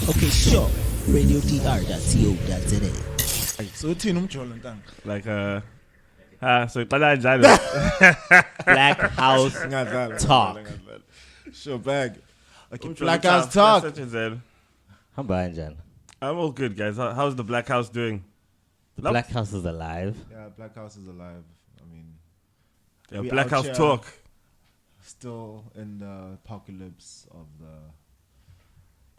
Okay, sure. RadioDR.co.za. So uthini umjolo ntanga? Like so qala njalo. Black House Talk. Sure bag. Okay, Umjolo Black House Talk. Hambanjan. I'm all good, guys. How's the Black House doing? The Black House is alive. Yeah, Black House is alive. I mean, Yeah, we Black out House here Talk. Still in the apocalypse of the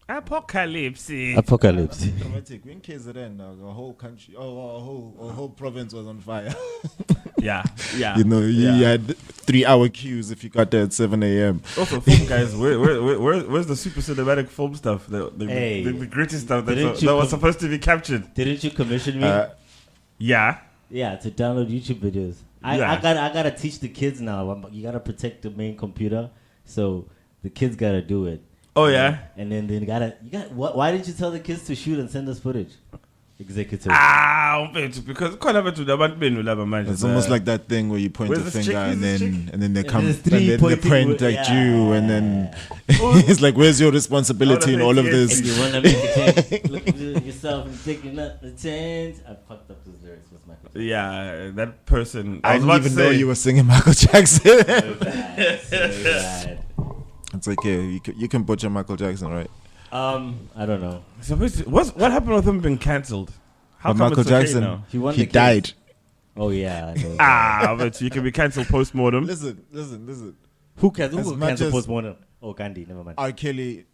Apocalypse. Apocalypse. dramatic. We in KZN, the whole country, a whole province was on fire. Yeah. You know, you had 3-hour queues if you got there at 7 a.m. Also, film guys, where's the super cinematic film stuff? The gritty stuff that was supposed to be captured. Didn't you commission me? Yeah. Yeah, to download YouTube videos. I gotta teach the kids now. You gotta protect the main computer, so the kids gotta do it. Oh yeah. And then you got. Why didn't you tell the kids to shoot and send us footage? Executive. Because quite a bit to the man. It's almost like that thing where you point the finger and then they come and three then they point at you and then it's like, where's your responsibility in all of this? And you wanna make a change? Look at yourself and taking up the change. I fucked up those lyrics with Michael. Yeah, that person. I didn't even know you were singing Michael Jackson. So bad. It's like, yeah, you can butcher Michael Jackson, right? I don't know. What happened with him being cancelled? How But come Michael it's okay Jackson, now? he died. Oh yeah. I know. But you can be cancelled post-mortem. Listen. Who As cancel much as- postmortem? Oh, Gandhi. Never mind. R. Kelly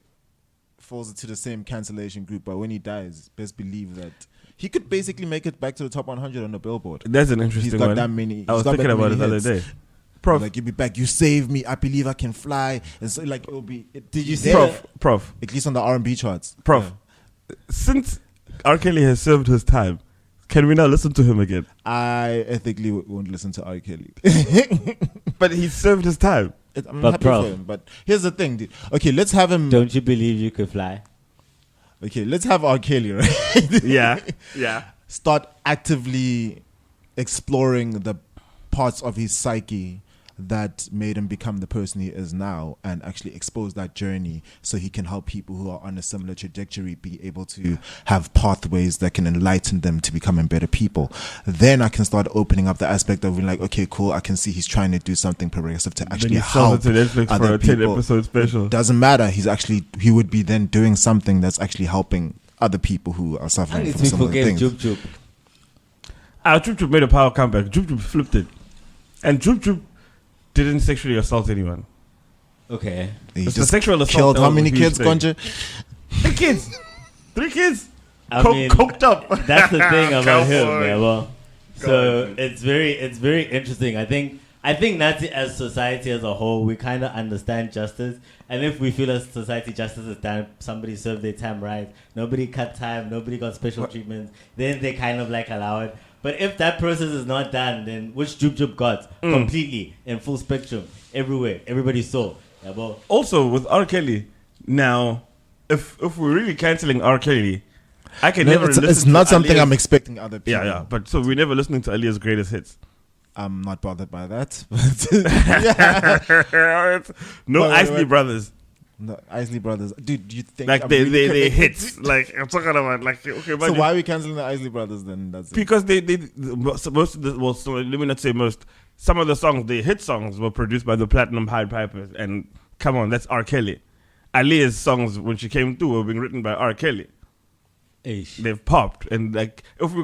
falls into the same cancellation group, but when he dies, best believe that he could basically make it back to the top 100 on the Billboard. That's an He's interesting got one. that many. I was he's got thinking that about it many the other hits. day. Prof, Like, you'll be back. You saved me. I believe I can fly. And so, like, it'll be. Did you see Prof, At least on the R&B charts. Prof. Since R. Kelly has served his time, can we now listen to him again? I ethically won't listen to R. Kelly. But he served his time. I'm But happy bro. for him. But here's the thing, dude. Okay, let's have him. Don't you believe you could fly? Okay, let's have R. Kelly, right? Yeah. Start actively exploring the parts of his psyche that made him become the person he is now, and actually expose that journey so he can help people who are on a similar trajectory be able to have pathways that can enlighten them to becoming better people. Then I can start opening up the aspect of being like, okay, cool, I can see he's trying to do something progressive to actually Then he sells help it to Netflix for other a 10 people. episode special. It doesn't matter. He would be then doing something that's actually helping other people who are I suffering need from to similar forget things. Joop Joop. Joop Joop made a power comeback. Joop Joop flipped it. And Joop Joop didn't sexually assault anyone. Okay. He It's the just sexual assault killed that how was many a huge kids, thing. Conja? 3 kids. I mean, Coked up. That's the thing about Go him, for it. man. Well, Go so ahead. it's very interesting. I think Nazi as society as a whole, we kind of understand justice, and if we feel as society justice is done, somebody served their time right, nobody cut time, nobody got special treatment, then they kind of like allow it. But if that process is not done, then which Joop Joop got completely in full spectrum everywhere, everybody saw. Yeah, well, Also, with R. Kelly, now, if we're really cancelling R. Kelly, I can never listen it's to not something Alia's- I'm expecting other people. Yeah. But so we're never listening to Alia's greatest hits. I'm not bothered by that. No Wait, Isley wait. Brothers. No, Isley Brothers. Dude, do you think Like I'm they really committed? hits. Like I'm talking about like okay, So but why are we canceling the Isley Brothers then? That's it. because they most of the well, so let me not say most. Some of the songs, the hit songs, were produced by the Platinum Pied Pipers, and come on, that's R. Kelly. Alia's songs when she came through were being written by R. Kelly. ish. They've popped, and like if we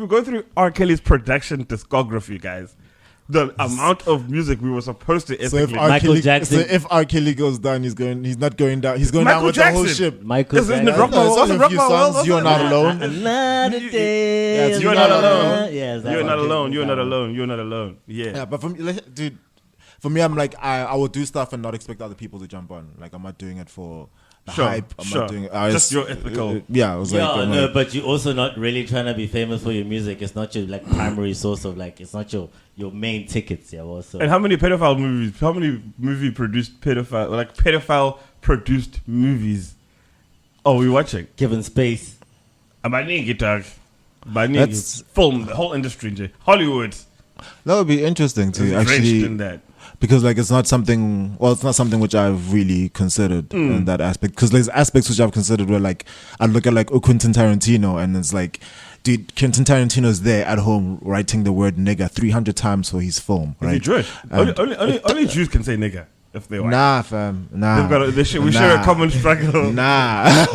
go through R. Kelly's production discography, guys, the amount of music we were supposed to So if ethically. R. Michael Kelly, Jackson- so if R. Kelly goes down, he's not going down. He's going Michael down with the whole Jackson. ship. Michael Isn't it Jackson. rock my world? There's only Wasn't a few rock my world? songs. You're not alone. Another day. Yeah, You're not alone. Yes, that You're one. not alone. You're not alone. You're not alone. Yeah. Yeah, but for me, like, dude, for me, I'm like I will do stuff and not expect other people to jump on. Like I'm not doing it for the Sure, hype. I'm sure. not doing it. Just your ethical. Yeah, I was like, Yeah, I'm no, like, but you're also not really trying to be famous for your music. It's not your like primary source of like. It's not your main tickets. Yeah, also. And how many pedophile movies? How many pedophile produced movies are we watching? Given space. Maleningi, dog. Maleningi. That's- Film, the whole industry, nje. Hollywood. that would be interesting is to drenched actually. in that. because like it's not something which I've really considered in that aspect, because there's aspects which I've considered where like I look at like Quentin Tarantino and it's like, dude, Quentin Tarantino's there at home writing the word nigger 300 times for his film, right? Is he Jewish? Only Jews can say nigger if they want. Nah, fam, nah. We share a common struggle. Nah.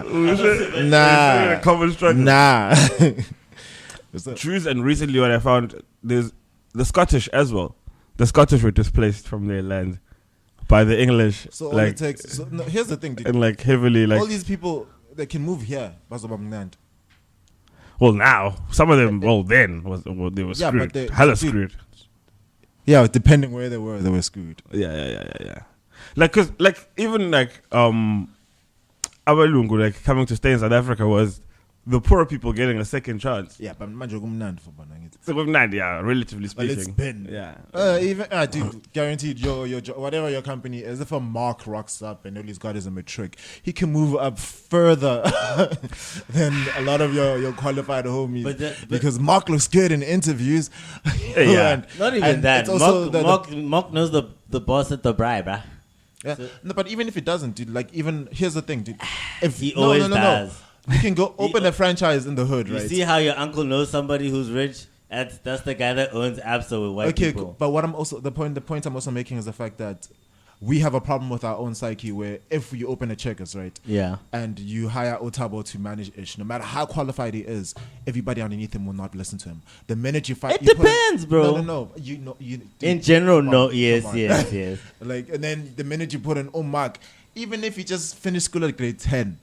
We share a common struggle. Nah. Jews, and recently what I found, there's the Scottish as well. The Scottish were displaced from their land by the English. So all it takes. So, no, here's the thing, dude. And like heavily, like all these people that can move here, well, now some of them, then they were screwed. But Hella screwed. Yeah, depending where they were screwed. Yeah. Like, cause like even like Abalungu, like coming to stay in South Africa was the poor people getting a second chance. Yeah, but relatively relatively but speaking. it's been. Yeah. Dude, guaranteed your whatever your company is, if a Mark rocks up and all he's got is a matric, he can move up further than a lot of your qualified homies. Because Mark looks good in interviews. Yeah. Not even that. Mark knows the boss at the bribe, bruh. Yeah. So, no, but even if it doesn't, dude, like even here's the thing, dude. If he always does. You can go open a franchise in the hood, right? You see how your uncle knows somebody who's rich? That's the guy that owns Absa with white people. Okay, but what I'm also the point I'm also making is the fact that we have a problem with our own psyche where if you open a Checkers, right? Yeah. And you hire Otabo to manage Ish, no matter how qualified he is, everybody underneath him will not listen to him. The minute you fight, it depends, bro. No. In general, no. Yes. Like, and then the minute you put an Mark, even if he just finished school at grade 10,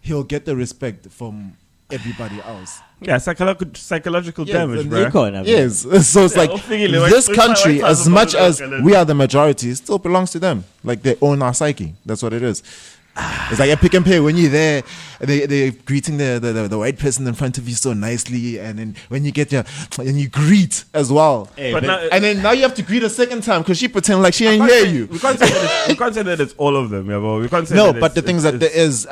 he'll get the respect from everybody else. Yeah, psychological damage, bro. Yes. So it's like this country, as much as we are the majority, it still belongs to them. Like they own our psyche. That's what it is. It's like a pick and pay. When you're there, they're greeting the white person in front of you so nicely, and then when you get and you greet as well. Hey, and then now you have to greet a second time because she pretend like she ain't hear you. We can't say that it's all of them, yeah, but we can't say no. That but the thing is that there is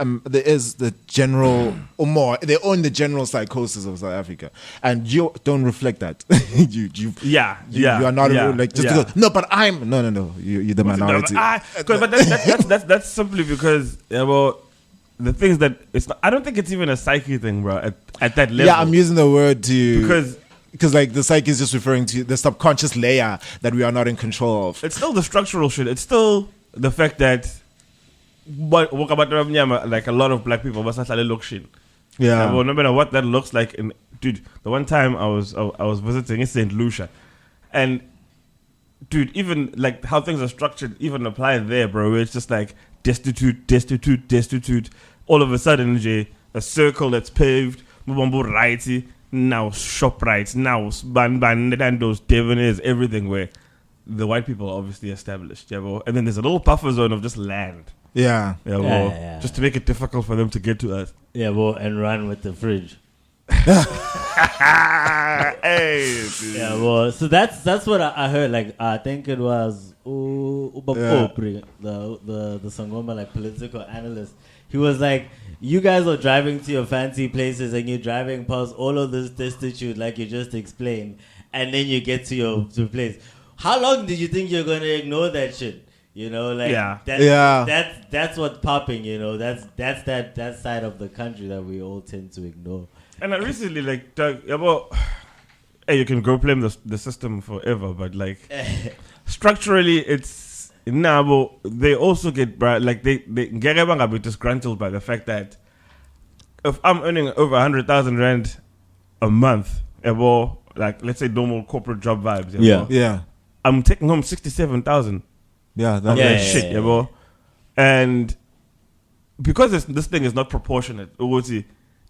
the general or more. They own the general psychosis of South Africa, and you don't reflect that. you are not like just to go, no. But I'm no. You're the minority. But that's simply because. Yeah, well, the things that it's not, I don't think it's even a psyche thing, bro. At that level. Yeah, I'm using the word because like the psyche is just referring to the subconscious layer that we are not in control of. It's still the structural shit. It's still the fact that like a lot of black people, yeah. Well, no matter what that looks like. And dude, the one time I was visiting in St. Lucia, and dude, even like how things are structured, even apply there, bro. It's just like. Destitute. All of a sudden, a circle that's paved, righty, now shop rights, now ban those Devoners, everything where the white people are obviously established. Yeah, bro. And then there's a little buffer zone of just land. Yeah. Yeah. Just to make it difficult for them to get to us. Yeah, well, and run with the fridge. Hey, yeah, well, so that's what I heard. Like, I think it was the Sangoma, like political analyst. He was like, you guys are driving to your fancy places and you're driving past all of this destitute, like you just explained, and then you get to your place. How long did you think you're gonna ignore that shit? You know, like that's what's popping. You know, that's that side of the country that we all tend to ignore. And I recently, like, hey, you can go blame the system forever, but like structurally, it's but they also get like they get a bit disgruntled by the fact that if I'm earning over 100,000 rand a month, like let's say normal corporate job vibes, yeah, I'm taking home 67,000. Yeah, that's shit, yeah. And because this thing is not proportionate,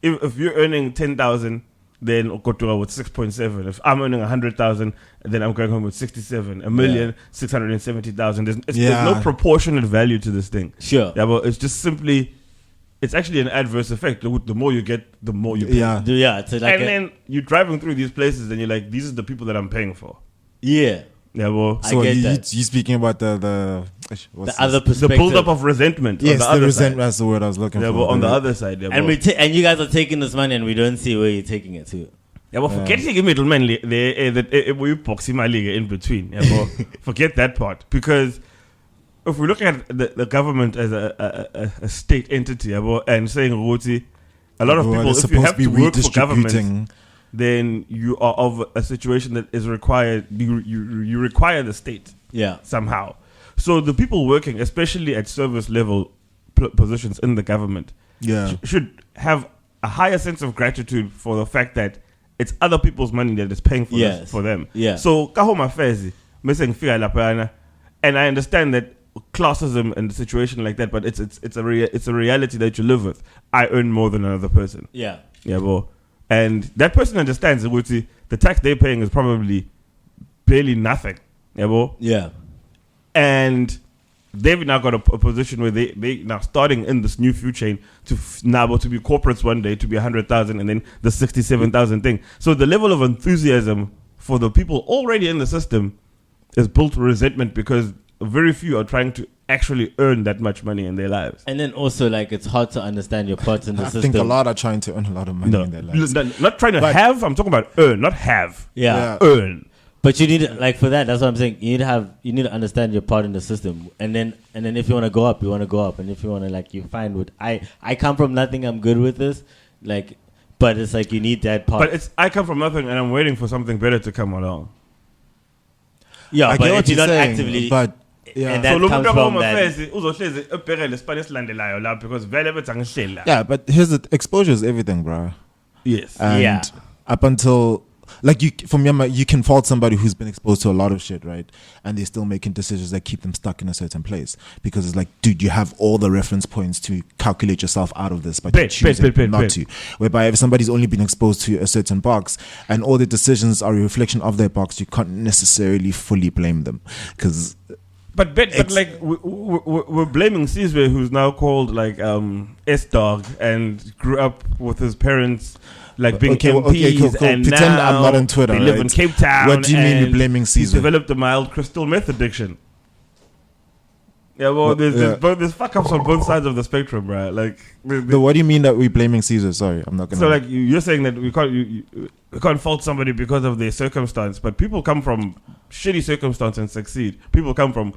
if you're earning 10,000, then go to with 6.7. If I'm earning 100,000, then I'm going home with 67. 1,670,000. There's no proportionate value to this thing. Sure. Yeah, but it's just simply, it's actually an adverse effect. The more you get, the more you pay. Yeah. Then you're driving through these places and you're like, these are the people that I'm paying for. Yeah. Yeah, well, so you speaking about the other perspective, the build-up of resentment. Yes, the resentment. That's the word I was looking for. But on the other side, and you guys are taking this money, and we don't see where you're taking it to. Yeah, well, forgetting a middleman that we box in between. Yeah, well, forget that part, because if we look at the government as a state entity, yeah, well, and saying Roti, a lot of people, if you have to work for government, then you are of a situation that is required. You require the state, somehow. So the people working, especially at service level positions in the government, should have a higher sense of gratitude for the fact that it's other people's money that is paying for this for them. Yeah. So kahoma fezi, missing figure lapana, and I understand that classism and a situation like that, but it's a reality that you live with. I earn more than another person. Yeah, bro. And that person understands that the tax they're paying is probably barely nothing. Yeah, bro. Yeah. And they've now got a position where they now starting in this new food chain to be corporates one day, to be 100,000 and then the 67,000 thing. So the level of enthusiasm for the people already in the system is built resentment, because very few are trying to actually earn that much money in their lives. And then also, like, it's hard to understand your part in the system. I think a lot are trying to earn a lot of money in their lives. Not trying to have, I'm talking about earn, not have. Yeah. Earn. But you need, like, for that, that's what I'm saying. You need to understand your part in the system, and then if you want to go up, you want to go up, and if you want to, like, you find what I come from nothing. I'm good with this, like, but it's like you need that part. But I come from nothing, and I'm waiting for something better to come along. Yeah, I but if you're not saying, actively, but yeah. And that so comes from that. Yeah, but here's the exposure is everything, bro. Yes. And up until. Like, you can fault somebody who's been exposed to a lot of shit, right? And they're still making decisions that keep them stuck in a certain place. Because it's like, dude, you have all the reference points to calculate yourself out of this, but you choose not to. Whereby if somebody's only been exposed to a certain box and all the decisions are a reflection of their box, you can't necessarily fully blame them. Because... But like, we're blaming Sizwe, who's now called, like, S-Dog, and grew up with his parents... Like being MPs, cool. And pretend I'm not on Twitter. They live in Cape Town. What do you mean you're blaming Caesar? He's developed a mild crystal meth addiction. Yeah, well, there's fuck ups on both sides of the spectrum, right? Like, what do you mean that we're blaming Caesar? Sorry, I'm not gonna. So, like, you're saying that we can't fault somebody because of their circumstance, but people come from shitty circumstances and succeed. People come from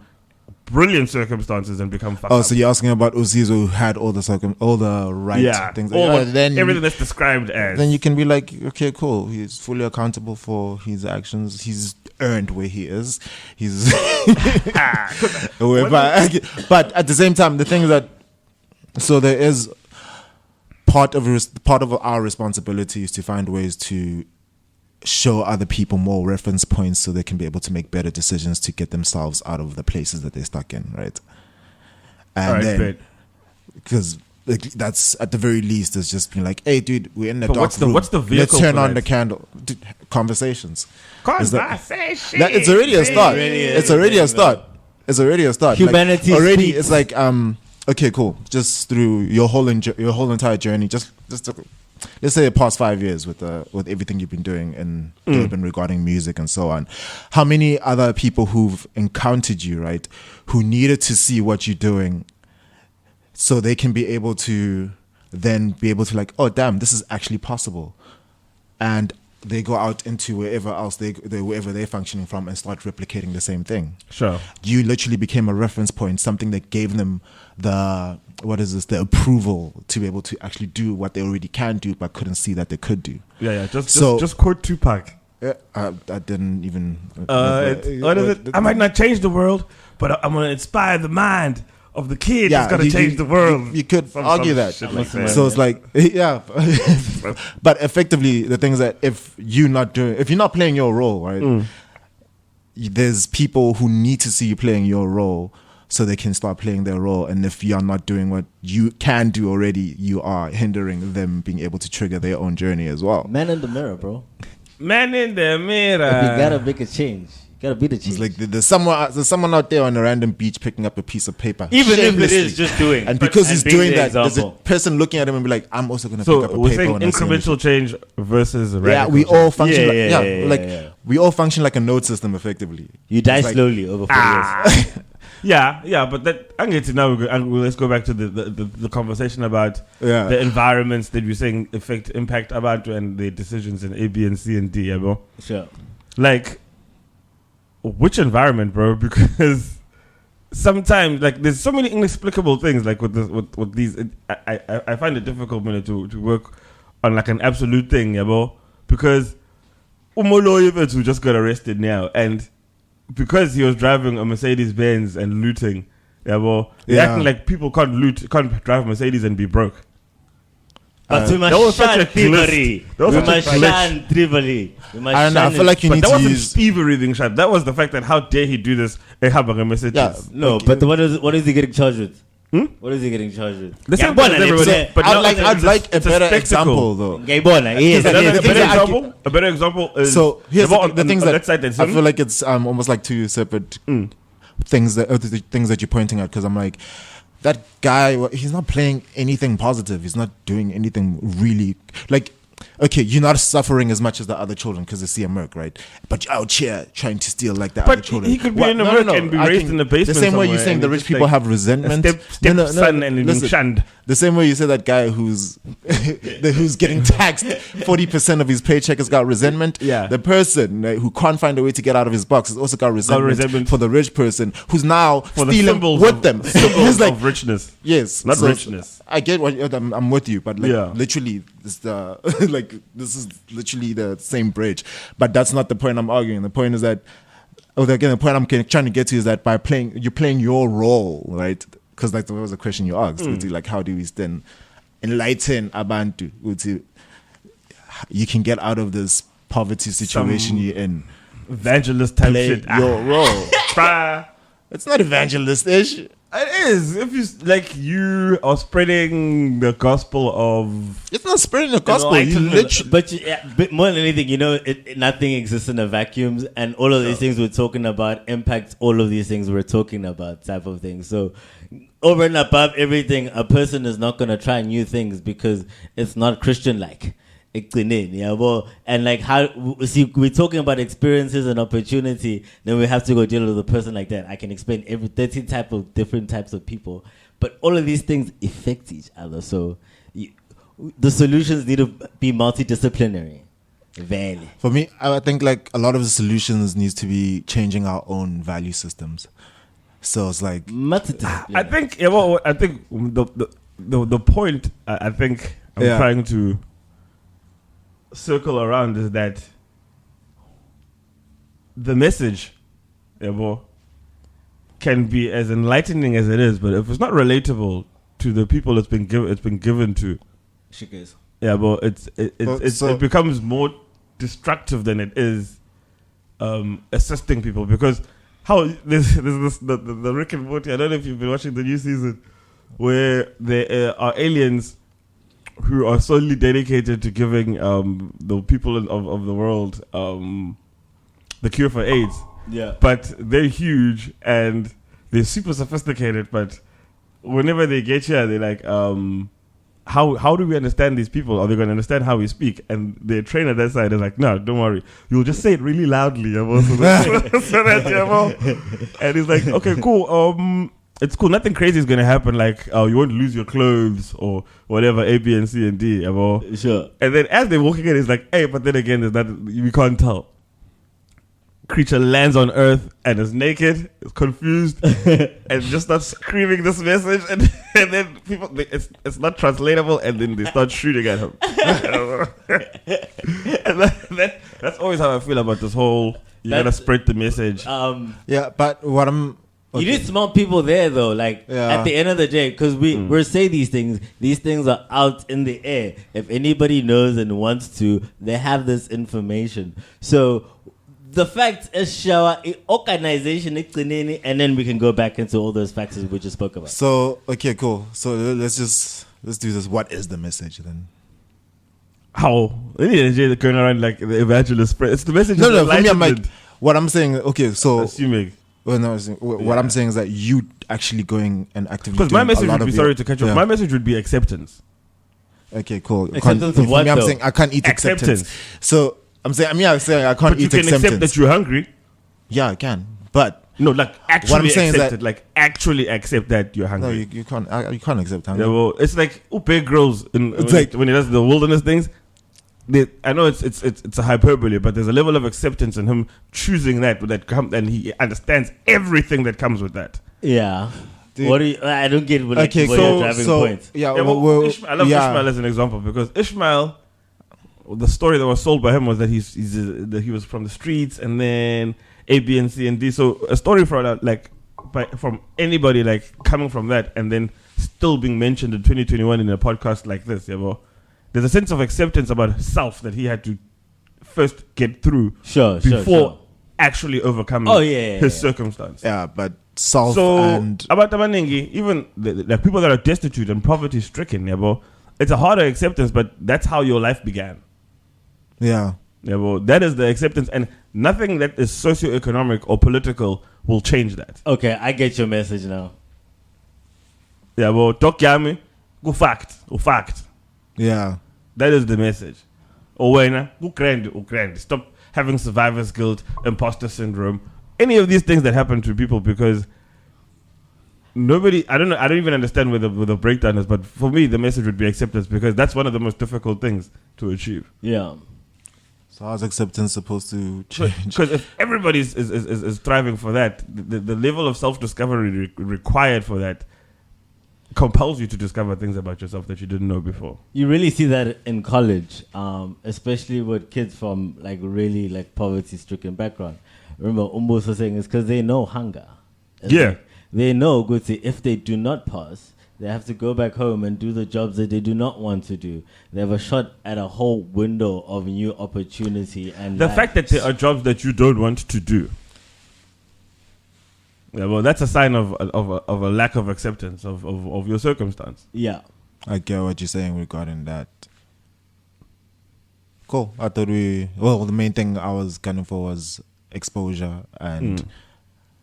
brilliant circumstances and become fucked up. So you're asking about Uzizo, who had all the right things. Then everything that's described as. Then you can be like, okay, cool. He's fully accountable for his actions. He's earned where he is. He's but at the same time, the thing is that there is part of our responsibility is to find ways to show other people more reference points so they can be able to make better decisions to get themselves out of the places that they're stuck in, right? And then, because that's at the very least, it's just being like, hey, dude, we're in the dark room. What's the vehicle? Let's turn on the candle. Dude, conversations. It's already a start. It's already a start. It's already a start. Humanity like, already, it's like, okay, cool. Just through your whole entire journey, just let's say the past 5 years with everything you've been doing in Durban regarding music and so on, how many other people who've encountered you, right, who needed to see what you're doing so they can be able to then be able to like, oh damn, this is actually possible, and they go out into wherever else wherever they're functioning from and start replicating the same thing. Sure. You literally became a reference point, something that gave them the approval to be able to actually do what they already can do but couldn't see that they could do. Yeah. Just quote Tupac. I didn't even. What is it? I might not change the world, but I'm going to inspire the mind of the kid that's going to change the world. You could argue that. Like that. So it's like, yeah. But effectively, the thing is that if you're not playing your role, right, there's people who need to see you playing your role so they can start playing their role. And if you're not doing what you can do already, you are hindering them being able to trigger their own journey as well. Man in the mirror, bro. Man in the mirror. If you gotta make a change. Gotta be the change. It's like there's someone out there on a random beach picking up a piece of paper. Even if it is just doing. And because he's doing that, there's a person looking at him and be like, I'm also going to pick up a paper. So we're saying incremental change versus radical we all function we all function like a node system effectively. You die slowly over 4 years. Yeah, but that I get to now. Let's go back to the conversation about the environments that we're saying impact about and the decisions in A, B, and C and D. Yeah, bro. Sure. Like, which environment, bro? Because sometimes, like, there's so many inexplicable things. Like with these, I find it difficult, man, to work on like an absolute thing, yeah, bro. Because Umolo who just got arrested now, and because he was driving a Mercedes Benz and looting, they're acting like people can't drive Mercedes and be broke. But we must shun thievery. We must shun thievery. I don't know. I feel like you need to use... That wasn't thievery being shot. That was the fact that how dare he do this? No, but what is he getting charged with? What is he getting charged with? The same one, but I'd like a better example, though. A better example is... So, here's the things that I feel like it's almost like two separate things that you're pointing at, because I'm like, that guy, he's not playing anything positive. He's not doing anything really... Like, okay, you're not suffering as much as the other children because they see a Merc, right? But you're out here trying to steal like the other children. He could be in a Merc and be raised in the basement. The same way you're saying the rich people have resentment. Son and being shunned. The same way you say that guy who's getting taxed 40% of his paycheck has got resentment. Yeah. The person who can't find a way to get out of his box has also got resentment for the rich person who's now stealing with them. Symbols of richness. Yes. Not richness. I get what I'm with you, but literally this is literally the same bridge. But that's not the point I'm arguing. The point is that the point I'm trying to get to is that you're playing your role, right? Because like there was a question you asked, like how do we then enlighten abantu? You can get out of this poverty situation you're in. Evangelist type shit. Your role. It's not evangelist-ish. It is. If you are spreading the gospel of... It's not spreading the gospel. You literally... But more than anything, nothing exists in a vacuum, and all of these things we're talking about impact all of these things we're talking about, type of thing. So over and above everything, a person is not going to try new things because it's not Christian-like. And like we're talking about experiences and opportunity, then we have to go deal with a person like that. I can explain every 13 different types of people, but all of these things affect each other. So the solutions need to be multidisciplinary. Really. For me, I think like a lot of the solutions needs to be changing our own value systems. So it's like I think the point I think I'm trying to circle around is that the message can be as enlightening as it is, but if it's not relatable to the people it's been given to, it becomes more destructive than it is assisting people. Because how there's the Rick and Morty, I don't know if you've been watching the new season, where there are aliens who are solely dedicated to giving the people of the world the cure for AIDS. Yeah. But they're huge and they're super sophisticated, but whenever they get here, they're like, how do we understand these people? Are they going to understand how we speak? And the trainer that side is like, no, don't worry. You'll just say it really loudly. So that, and he's like, okay, cool. It's cool. Nothing crazy is going to happen. Like, you won't lose your clothes or whatever, A, B, and C, and D. Sure. And then as they're walking in, it's like, hey, but then again, we can't tell. Creature lands on Earth and is naked, is confused, and just starts screaming this message. And then people, it's not translatable, and then they start shooting at him. And that's always how I feel about this whole, you gotta spread the message. But what I'm... You need smart people there, though. Like at the end of the day, because we say these things are out in the air. If anybody knows and wants to, they have this information. So the fact is, shower organization, and then we can go back into all those factors we just spoke about. So okay, cool. So let's do this. What is the message then? How? They're going around like the evangelist spread. It's the message. No. For me, I'm like, what I'm saying. Okay, so assuming. Well, no, what I'm saying is that you actually going and actively. Because my message would be sorry to catch you. My message would be acceptance. Okay, cool. Acceptance of what? I'm saying I can't eat acceptance. So I'm saying I can't eat acceptance. But you can accept that you're hungry. Yeah, I can. But No, like actually What I'm saying is accept that- it. Like actually accept that you're hungry. No, you can't. You can't accept hunger. Yeah, well, it's like Upe grows It's like- when he does the wilderness things. I know it's a hyperbole, but there's a level of acceptance in him choosing that and he understands everything that comes with that. Yeah. Dude. What do you? I don't get what, Okay, what your driving point. yeah, Yeah, well, well, I love yeah. Ishmael as an example because Ishmael, the story that was sold by him was that that he was from the streets and then A, B, and C and D. So a story from anybody like coming from that and then still being mentioned in 2021 in a podcast like this, yeah, well, there's a sense of acceptance about self that he had to first get through before actually overcoming his circumstance. Yeah, but self So and about Maleningi, even the people that are destitute and poverty stricken, yeah, bro, it's a harder acceptance, but that's how your life began. yeah, Yeah, bro, that is the acceptance, and nothing that is socioeconomic or political will change that. Okay, I get your message now. Yeah, bro, talk yami, go fact. yeah. That is the message. Owena, Ukraine. Stop having survivor's guilt, imposter syndrome, any of these things that happen to people because nobody. I don't know. I don't even understand where the breakdown is. But for me, the message would be acceptance because that's one of the most difficult things to achieve. Yeah. So how's acceptance supposed to change? Because if everybody is striving for that, the level of self discovery required for that compels you to discover things about yourself that you didn't know before. You really see that in college, especially with kids from like really like poverty-stricken background. Remember, Umbos was saying it's because they know hunger. It's like they know, good, if they do not pass, they have to go back home and do the jobs that they do not want to do. They have a shot at a whole window of new opportunity. And the fact that there are jobs that you don't want to do. Yeah, well, that's a sign of a lack of acceptance of your circumstance. Yeah. I get what you're saying regarding that. Cool. I thought the main thing I was gunning for was exposure and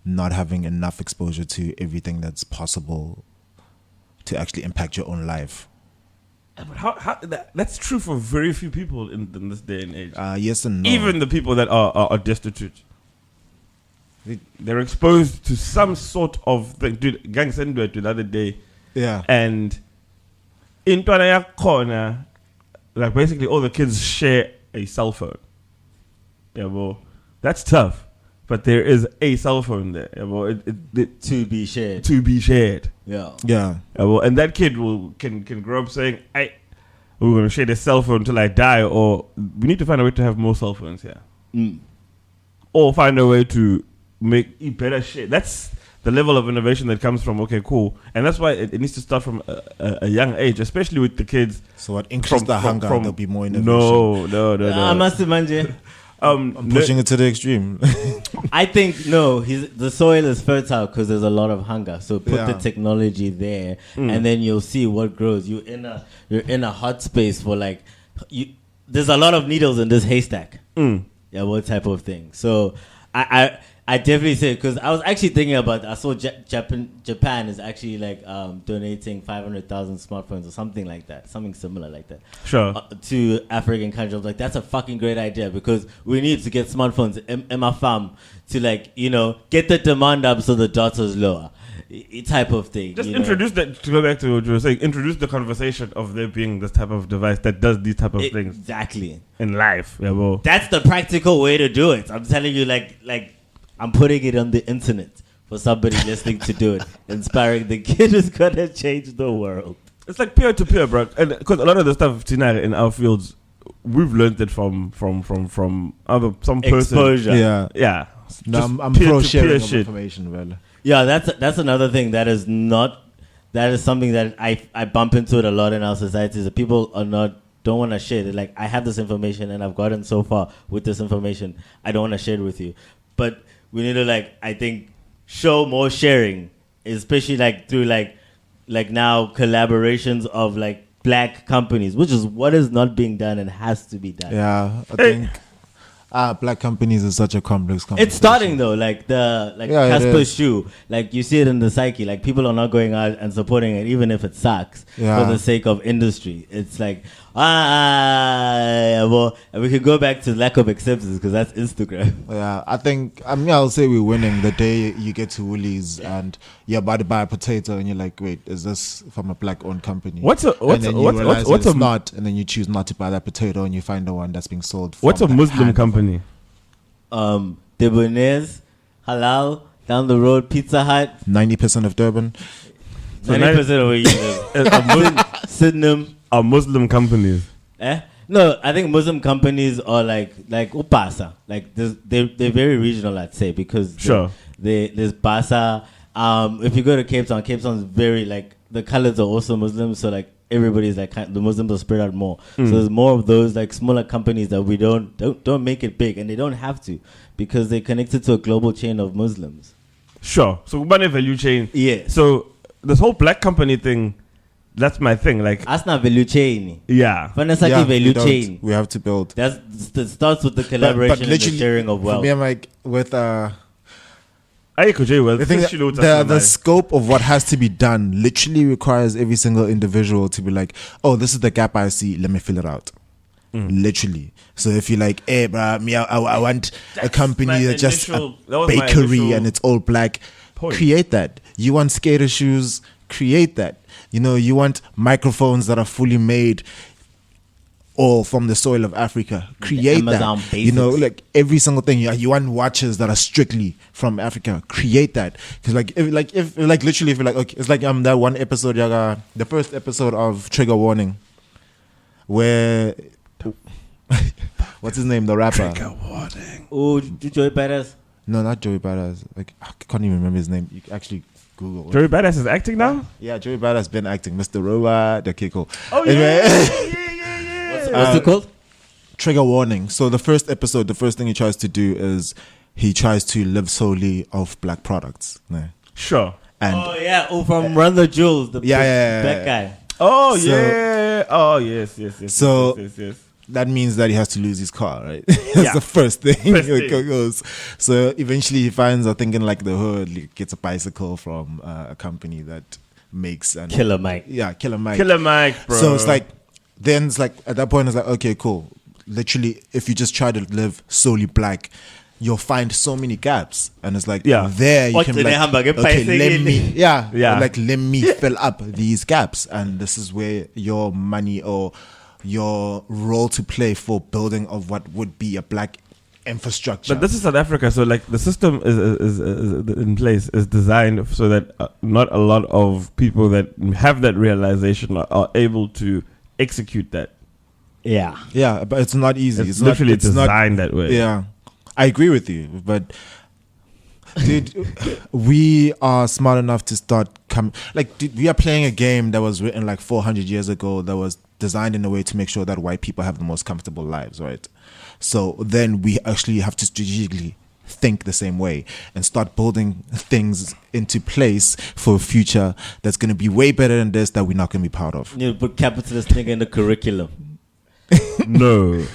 not having enough exposure to everything that's possible to actually impact your own life. But how that's true for very few people in this day and age. Yes and no. Even the people that are destitute. They're exposed to some sort of thing. Dude, gang sent it the other day. Yeah. And in Twanaya corner, like basically all the kids share a cell phone. Yeah, well, that's tough. But there is a cell phone there. Yeah, well, To be shared. to be shared. Yeah. Yeah, well, and that kid can grow up saying, we're going to share this cell phone until I die, or we need to find a way to have more cell phones here. Or find a way to make better shit. That's the level of innovation that comes from, okay, cool. And that's why it needs to start from a young age, especially with the kids. So what increase the hunger, there'll be more innovation. No. I must imagine. I'm pushing it to the extreme. I think the soil is fertile because there's a lot of hunger. So put the technology there, and then you'll see what grows. You're in a hot space for there's a lot of needles in this haystack. Yeah, what type of thing? So I definitely say, because I was actually thinking about, I saw Japan is actually donating 500,000 smartphones or something like that, something similar like that. Sure. To African countries. I was like, that's a fucking great idea because we need to get smartphones in my farm to get the demand up so the data's lower. Type of thing. Just introduce that, to go back to what you were saying, introduce the conversation of there being this type of device that does these type of things. Exactly. In life. Yeah, well. That's the practical way to do it. I'm telling you, I'm putting it on the internet for somebody listening to do it. Inspiring the kid is going to change the world. It's like peer-to-peer, bro. And because a lot of the stuff in our fields, we've learned it from some person. Exposure. Yeah. No, I'm pro sharing of information, brother. Yeah, that's another thing that is something that I bump into it a lot in our society. That people don't want to share. They're like, I have this information and I've gotten so far with this information. I don't want to share it with you. But we need to I think show more sharing, especially through now collaborations of black companies, which is what is not being done and has to be done. Yeah, Black companies is such a complex conversation. It's starting though, like the Yeah, it Casper is. shoe. Like you see it in the psyche. Like people are not going out and supporting it, even if it sucks Yeah. for the sake of industry. It's like well, and we could go back to lack of acceptance because that's Instagram. Yeah, I'll say we're winning the day you get to Woolies and you're about to buy a potato and you're like, wait, is this from a black-owned company? And then you realize that it's not, and then you choose not to buy that potato and you find the one that's being sold. What's a from Muslim hand. company? Debonairs, halal, down the road, Pizza Hut, 90% of Durban. 90% of where you live. Sydenham. Are Muslim companies? No, I think Muslim companies are like Upasa. Like they're very regional, I'd say, because Sure. there's Basa. If you go to Cape Town is very like the colors are also Muslim, so like everybody's like the Muslims are spread out more. So there's more of those like smaller companies that we don't make it big, and they don't have to because they're connected to a global chain of Muslims. Sure. So one value chain. Yeah. So this whole black company thing, that's my thing. Like That's not value chain. yeah. Vanasaki value chain. We have to build. That starts with the collaboration and the sharing of For wealth. me, I'm like, with I could say well. the thing, the scope of what has to be done literally requires every single individual to be like, oh, this is the gap I see, let me fill it out. Literally. So if you're like, hey, bruh, me, I want a company that's just a bakery and it's all black, create that. You want skater shoes, create that. You know, you want microphones that are fully made all from the soil of Africa, create Amazon that. basics. You know, like every single thing. You want watches that are strictly from Africa, create that. Because if literally if you're like, okay, it's like that one episode, the first episode of Trigger Warning, where what's his name, the rapper? Trigger Warning. Oh, Joey Badass. No, not Joey Badass. Like I can't even remember his name. You can actually Google. Joey Badass is acting now? Yeah, Joey Badass been acting. Mr. Robot, the Kiko. Oh yeah. What's it called? Trigger Warning. So the first episode, the first thing he tries to do is he tries to live solely off black products. Yeah. Sure. And from Run the Jewels, the black guy. Oh So- yeah. Oh yes. So- yes. that means that he has to lose his car, right? That's the first thing. First thing. Goes. So eventually he finds, I think in like the hood, he gets a bicycle from a company that makes Killer Mike. Yeah, Killer Mike. Killer Mike, bro. So it's like, then it's like, at that point it's like, okay, cool. Literally, if you just try to live solely black, you'll find so many gaps. And it's like, there you can be like, okay, let me fill up these gaps. And this is where your money or your role to play for building of what would be a black infrastructure. But this is South Africa, so like the system is in place, is designed so that not a lot of people that have that realization are able to execute that. Yeah, but it's not easy. It's literally designed that way. Yeah, I agree with you, but dude, we are smart enough to start dude, we are playing a game that was written like 400 years ago that was designed in a way to make sure that white people have the most comfortable lives, right? So then we actually have to strategically think the same way and start building things into place for a future that's going to be way better than this that we're not going to be proud of. You put capitalist thing in the curriculum. No, we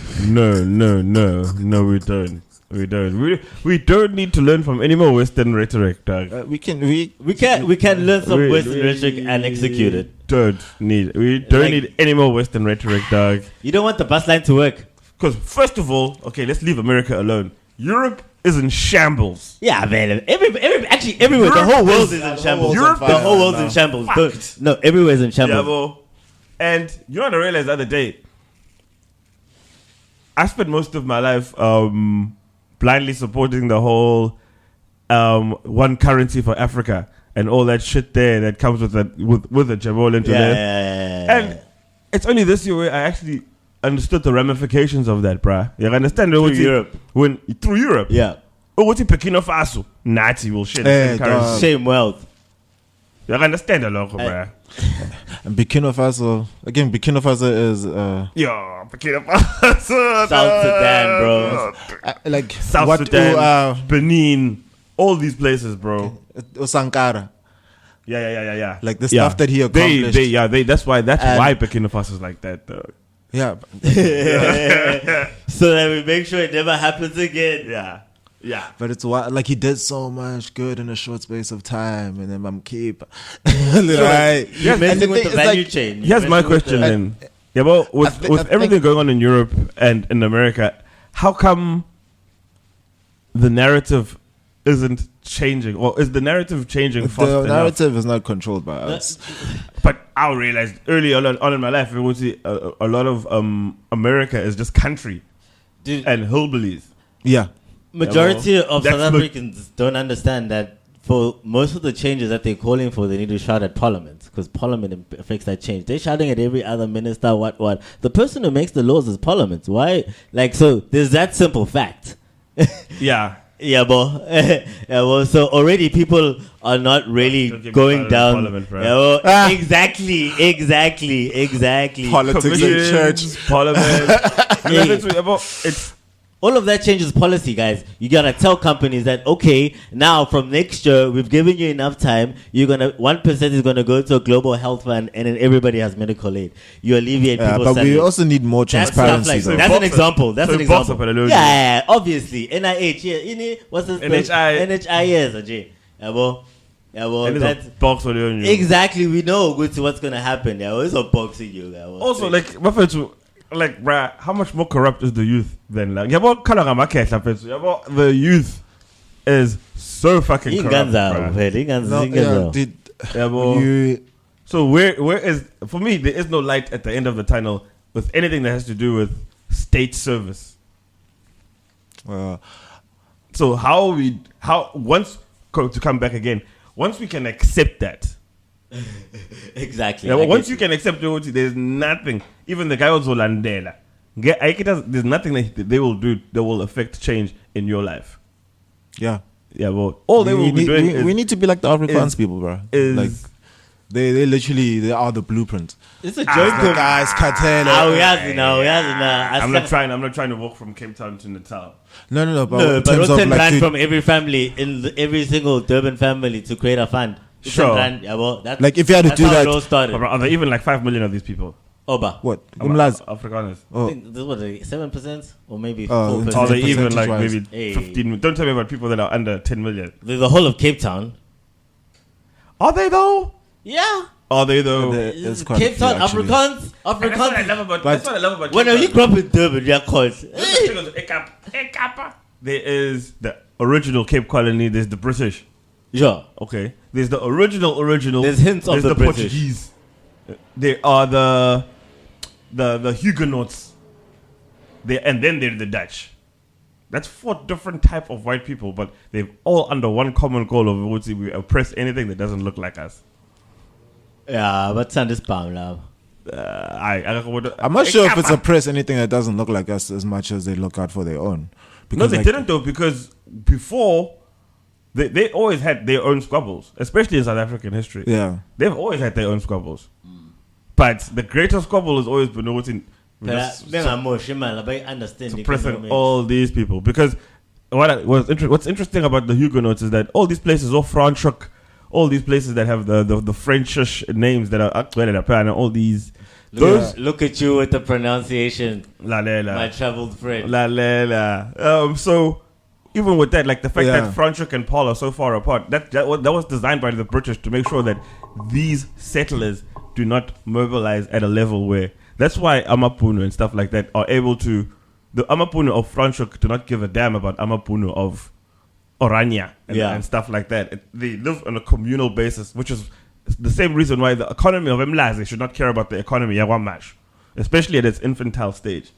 don't. We don't need to learn from any more Western rhetoric, dog. We can learn some Western rhetoric and execute it. We don't need any more Western rhetoric, dog. You don't want the bus line to work. Because first of all, okay, let's leave America alone. Europe is in shambles. Yeah, man. Actually, everywhere. The whole world is in shambles. The whole world's in shambles. No, everywhere's in shambles. Yeah, bro. And you know what I realized the other day? I spent most of my life blindly supporting the whole one currency for Africa and all that shit there that comes with that with the Jabol into there. Yeah. And it's only this year where I actually understood the ramifications of that, bruh. You understand? Through Europe. Through Europe. Yeah. Oh, what's in Burkina Faso? Nazi will shit. Currency. Same wealth. You understand the local, bruh. And Burkina Faso is Burkina Faso. South Sudan, bro. like South Sudan, Benin, all these places, bro. Sankara. Yeah. Like the stuff that he accomplished. That's why Burkina Faso is like that, though. Yeah. So that we make sure it never happens again. Yeah. Yeah. But it's like he did so much good in a short space of time, and then I'm keep. Right. You're messing with the it's value like- chain. Here's my question then. Yeah, well, I with think- everything going on in Europe and in America, how come the narrative isn't changing, or is the narrative changing fast The enough? narrative is not controlled by us. But I realized early on in my life, a lot of America is just country Dude, and hillbillies. Yeah. majority of that's South the- Africans don't understand that for most of the changes that they're calling for, they need to shout at Parliament because Parliament affects that change. They're shouting at every other minister, what. The person who makes the laws is Parliament. Why? Like, so there's that simple fact. Yeah. Yeah, boy. Yeah, well, so already people are not really Don't get me going started on down. Parliament, bro. Yeah, well, exactly. Politics in Commissions, church. Parliament. Yeah. It's All of that changes policy, guys. You gotta tell companies that, okay, now from next year we've given you enough time. You're gonna 1% is gonna go to a global health fund, and then everybody has medical aid. You alleviate Yeah, people's but we salary. also need more That's stuff transparency. like though. that's an example. That's so an box example. up at a low Yeah, obviously. NIH. Yeah, what's this? NHI. NHI. Yes, Ajay. Yeah, well, and it's that's a box on you. exactly. We know what's gonna happen. Yeah, well, it's a boxing you. Yeah, well, Also, like, my friends, like, bruh, how much more corrupt is the youth than, like, yeah, but the youth is so fucking corrupt. Inganza, bruh. No, Inganza. Yeah, but you, so where is, for me, there is no light at the end of the tunnel with anything that has to do with state service. So to come back again, once we can accept that, Exactly. yeah, well, I once get you can accept it, there's nothing. Even the guy was Landela. There's nothing that they will do that will affect change in your life. yeah. Yeah, well, all they will be doing is we need to be like the Afrikaans is- people, bro. is- Like they literally they are the blueprint. It's a The joke. guys, cartel. I'm not trying to walk from Cape Town to Natal. No, but No, in but terms what's of rand like, from every family every single Durban family to create a fund. It's Sure. rand. Yeah, well, that's, Like, if you had to that's do how that- it all started. Are there even like 5 million of these people? Oba. what? Umlazi. Afrikaners. I Oh, think this was 7% or maybe Oh, 4%. Are they even like Percentage-wise. maybe Hey. 15? Don't tell me about people that are under 10 million. There's the whole of Cape Town. Are they though? Yeah. Are they though? It's quite a Cape few, Town, actually. Afrikaans. That's what I love about. But- That's what I love about. When Cape you Town. grew up in Durban, you're called. There is the original Cape Colony. There's the British. Sure. Okay. There's the original. There's hints of There's the British. Portuguese. There are the Huguenots. And then there's the Dutch. That's 4 different type of white people, but they're all under one common goal of which we oppress anything that doesn't look like us. Yeah, but sound is palm love. I'm not sure if it's oppress anything that doesn't look like us as much as they look out for their own. No, they like, didn't though, because before they always had their own squabbles, especially in South African history. Yeah. They've always had their own squabbles. But the greatest squabble has always been what's in suppressing all these people. Because what's interesting about the Huguenots is that all these places, all Franschhoek, all these places that have the Frenchish names that are and all these Look at you with the pronunciation. La la la. My traveled friend. La la la. So even with that, like the fact Yeah. that Franschhoek and Paul are so far apart, that was designed by the British to make sure that these settlers do not mobilize at a level where. That's why Amapuno and stuff like that are able to. The Amapuno of Franschhoek do not give a damn about Amapuno of Orania and stuff like that. They live on a communal basis, which is the same reason why the economy of Mlazi should not care about the economy of Wamash, especially at its infantile stage.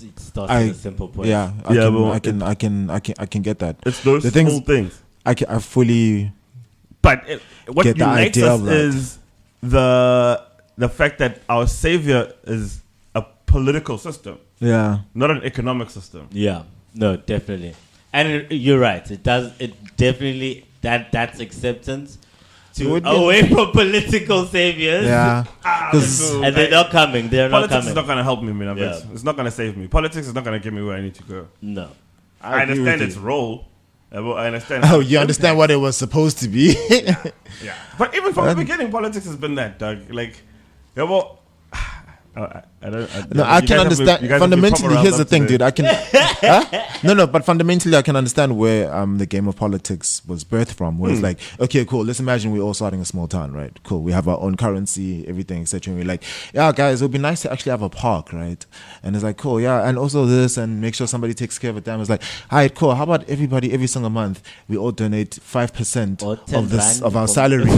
It starts with a simple point. Yeah, I can get that. It's those The small things. I fully. But what Get the unites idea us of that. is the fact that our savior is a political system, Yeah. not an economic system. Yeah. No, definitely. And you're right. It does. It definitely that's acceptance It to would be- away from political saviors. Yeah. Because And they're not coming. They're not Politics coming. is not going to help me, man. Yeah. It's not going to save me. Politics is not going to get me where I need to go. No. I agree understand with its you. role. I understand. Oh, you understand what it was supposed to be? Yeah. But even from the beginning, politics has been that, Doug. Like, yeah, well, No, I can understand. Fundamentally, here's the thing, dude. I can. No, but fundamentally, I can understand where the game of politics was birthed from. Where it's like, okay, cool. Let's imagine we're all starting a small town, right? Cool. We have our own currency, everything, etc. And we're like, yeah, guys, it would be nice to actually have a park, right? And it's like, cool, yeah, and also this, and make sure somebody takes care of it. Damn, it's like, all right, cool. How about everybody every single month we all donate 5% of our salary,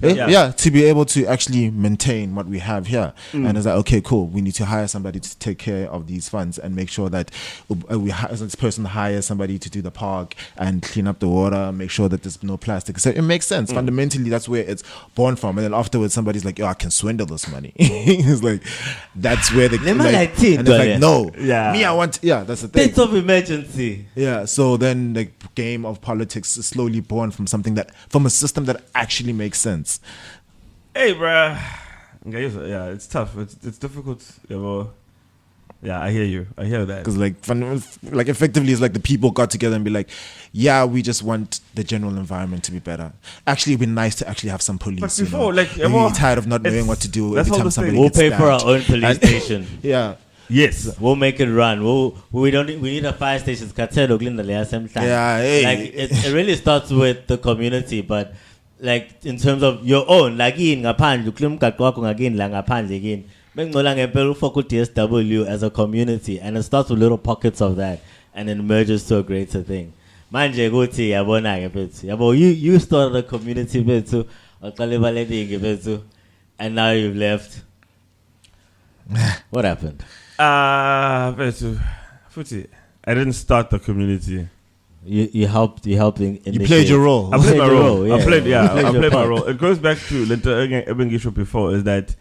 yeah, to be able to actually maintain what we have here. And it's like, okay, cool. We need to hire somebody to take care of these funds and make sure that this person hires somebody to do the park and clean up the water, make sure that there's no plastic. So it makes sense. Fundamentally, that's where it's born from. And then afterwards, somebody's like, "Yo, I can swindle this money." It's like, that's where the and it's like, no, me, I want, that's the thing. State of emergency. Yeah. So then the game of politics is slowly born from from a system that actually makes sense. Hey, bruh. Yeah, it's tough. It's difficult. Yeah, I hear you. I hear that. Because like effectively, it's like the people got together and be like, yeah, we just want the general environment to be better. Actually, it'd be nice to actually have some police. But before, we're tired of not knowing what to do every time somebody we'll gets pay stabbed. for our own police station. Yeah. Yes, we'll make it run. We need a fire station. Yeah, hey. Like it really starts with the community, but like in terms of your own, like in ngaphandle, uklum katwako ngagin la ngaphandle again. Bengola ngempela ufoko DSW as a community, and it starts with little pockets of that, and it merges to a greater thing. Manje kuthi yabona ke bethu. Yabo you started a community bethu, aqale baledingi bethu, and now you've left. What happened? Bethu. Futhi, I didn't start the community. You helped in you played your role. I played my role. Yeah. I played my role. It goes back to Lenta Ebengisho before, is that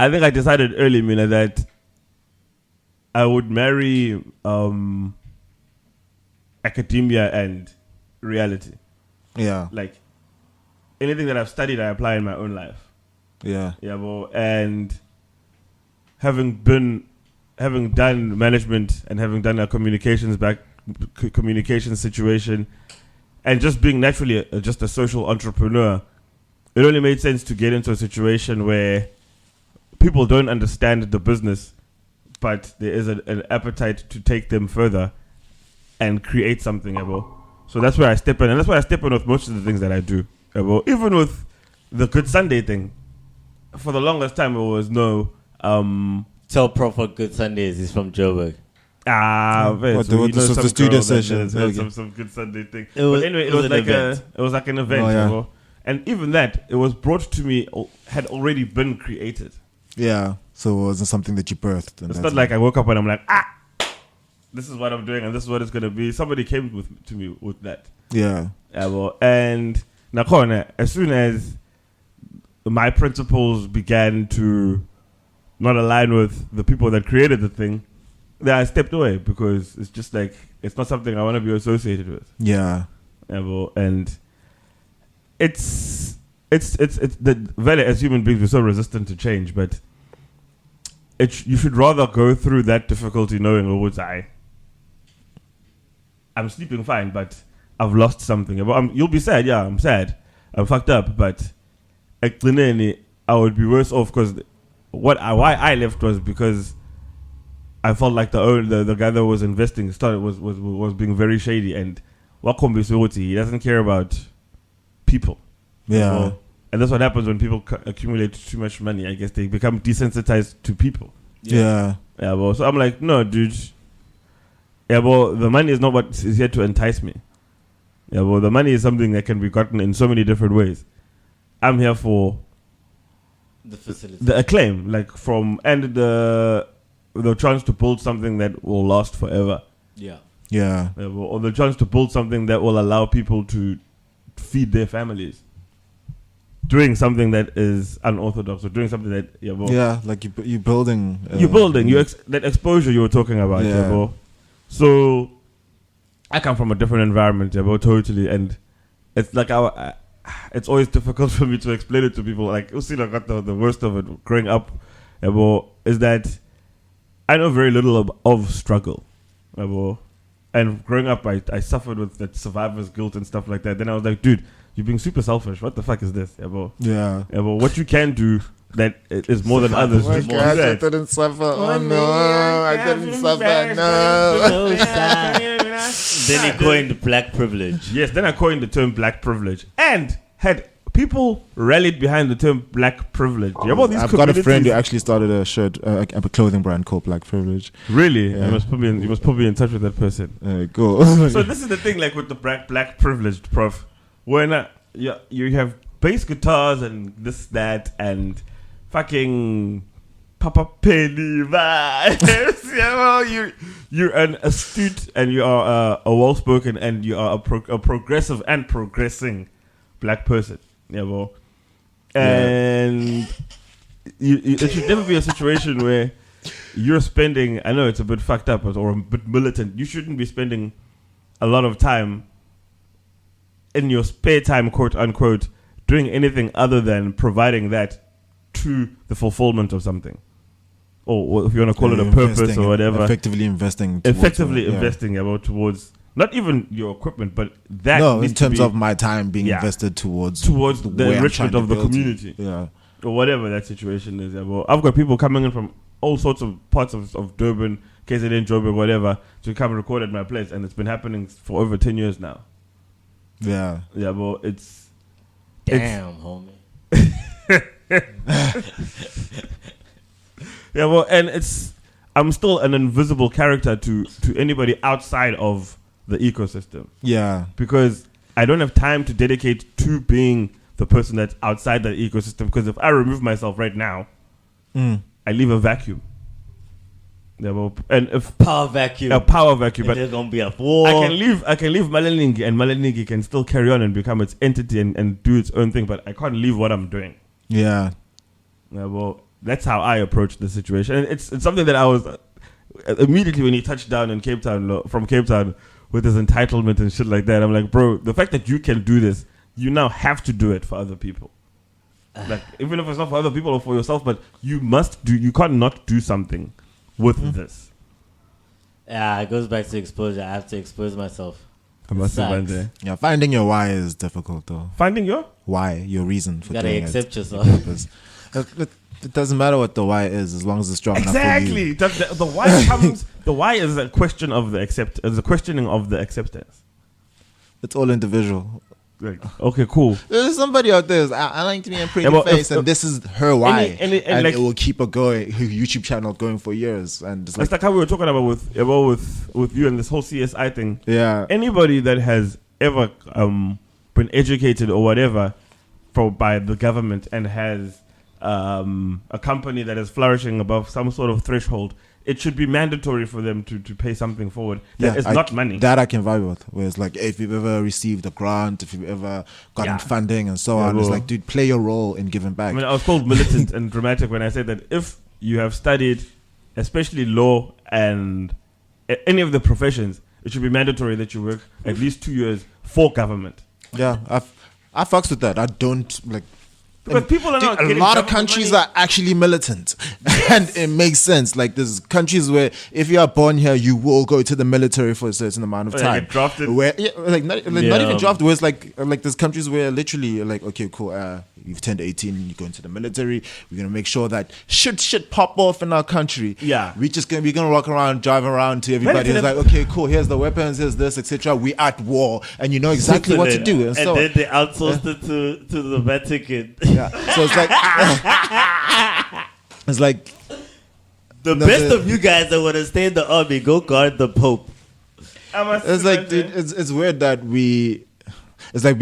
I think I decided early, Mina, that I would marry academia and reality. Yeah. Like anything that I've studied, I apply in my own life. Yeah. Yeah, bro. And having done management and having done a communication situation, and just being naturally just a social entrepreneur, it only made sense to get into a situation where people don't understand the business, but there is an appetite to take them further and create something, So that's where I step in, and that's why I step in with most of the things that I do, even with the Good Sunday thing. For the longest time, it was no. Tell Proph what Good Sunday is. He's from Joburg. The studio session. Some Good Sunday thing. It was like an event, and even that, it was brought to me, had already been created. Yeah, so it wasn't something that you birthed. It's not like I woke up and I'm like, this is what I'm doing and this is what it's going to be. Somebody came to me with that. Yeah. And Nakona, as soon as my principles began to not align with the people that created the thing, then I stepped away, because it's just like, it's not something I want to be associated with. Yeah. And it's the value, as human beings, we're so resistant to change, but you should rather go through that difficulty knowing, I'm sleeping fine, but I've lost something. You'll be sad, yeah, I'm sad, I'm fucked up, but I would be worse off, because why I left was because I felt like the guy that was investing was being very shady, and he doesn't care about people. Yeah. And that's what happens when people accumulate too much money. I guess they become desensitized to people. Yeah. So I'm like, no, dude. The money is not what is here to entice me. The money is something that can be gotten in so many different ways. I'm here for the facility, the acclaim, and the chance to build something that will last forever. Yeah. Yeah. Or the chance to build something that will allow people to feed their families. Doing something that is unorthodox, or doing something that like you're building. That exposure you were talking about, yeah. So I come from a different environment, totally, and it's like it's always difficult for me to explain it to people. Like Usina got the worst of it growing up, is that I know very little of struggle, and growing up I suffered with that survivor's guilt and stuff like that. Then I was like, dude, you're being super selfish. What the fuck is this? Yeah. What you can do that is more than others. Oh Just my do gosh, I that. didn't suffer. Oh no, I didn't suffer. No. So sad. Then he coined black privilege. Yes, then I coined the term black privilege and had people rallied behind the term black privilege. Yeah, well, these I've got a friend who communities- actually started a shirt, a clothing brand called Black Privilege. Really, Yeah. you must put me in touch with that person. Cool. So this is the thing, like with the black privileged prof, when you have bass guitars and this that and fucking Papa Penny vibes. Yeah, well, you're an astute and you are a well spoken and you are a progressive and progressing black person. Yeah, well, and it should never be a situation where you're spending. I know it's a bit fucked up or a bit militant. You shouldn't be spending a lot of time in your spare time, quote unquote, doing anything other than providing that to the fulfillment of something, or if you want to call it a purpose Investing or whatever. Effectively investing. Investing about towards not even your equipment, but that No, needs in terms to be of my time being Yeah. invested towards the where I'm trying enrichment to of the build to. community. Yeah. Or whatever that situation is. Yeah, well, I've got people coming in from all sorts of parts of Durban, KZN, Joburg, whatever, to come and record at my place, and it's been happening for over 10 years now. Yeah. Yeah, well, it's Damn, homie. yeah, well, and I'm still an invisible character to anybody outside of the ecosystem Yeah. because I don't have time to dedicate to being the person that's outside that ecosystem. Because if I remove myself right now, I leave a vacuum. Yeah, well, and if Power vacuum. a power vacuum, but There's gonna be a war. I can leave Maleningi, and Maleningi can still carry on and become its entity and do its own thing, but I can't leave what I'm doing. Yeah. Yeah, well, that's how I approach the situation. And it's something that I was immediately when he touched down in Cape Town, from Cape Town, with his entitlement and shit like that. I'm like, bro, the fact that you can do this, you now have to do it for other people. Like, even if it's not for other people or for yourself, but you can't not do something with this. Yeah, it goes back to exposure. I have to expose myself. I must have been Sucks. there. Yeah. Finding your why is difficult though. Finding your Why? Your reason for You gotta doing accept it. yourself. Purpose. It doesn't matter what the why is as long as it's strong enough for you. exactly. The why comes. The why is a question of the is a questioning of the acceptance. It's all individual. Like, okay, cool. There's somebody out there. I like to be in pretty Yeah, but face, if- and this is her why, and and like- it will keep her going. Her YouTube channel going for years, and it's It's like how we were talking about with you and this whole CSI thing. yeah, Anybody that has ever been educated or whatever by the government and has a company that is flourishing above some sort of threshold, it should be mandatory for them to pay something forward. That is not money. That I can vibe with. Where it's like, if you've ever received a grant, if you've ever gotten Yeah. funding and so Yeah, on, it's well. like, dude, play your role in giving back. I mean, I was called militant and dramatic when I said that if you have studied, especially law and any of the professions, it should be mandatory that you work at least 2 years for government. Yeah, I fucks with that. I don't like. Because people are Dude, not a getting lot of government countries money. are actually militant, and it makes sense. Like, there's countries where if you are born here, you will go to the military for a certain amount of Oh, yeah, time. get drafted. Where, not Yeah. even drafted. Where it's like there's countries where literally you're like, okay, cool. You've turned 18, you go into the military. We're gonna make sure that shit pop off in our country. Yeah. we're gonna walk around, drive around to everybody. It's like, Militant- okay, cool. Here's the weapons. Here's this, etc. We at war, and you know exactly what to do. And so then they outsourced it to the Vatican. yeah, so it's like. It's like The No, best the- of you guys that want to stay in the army, go guard the Pope. it's like, dude, it's weird that we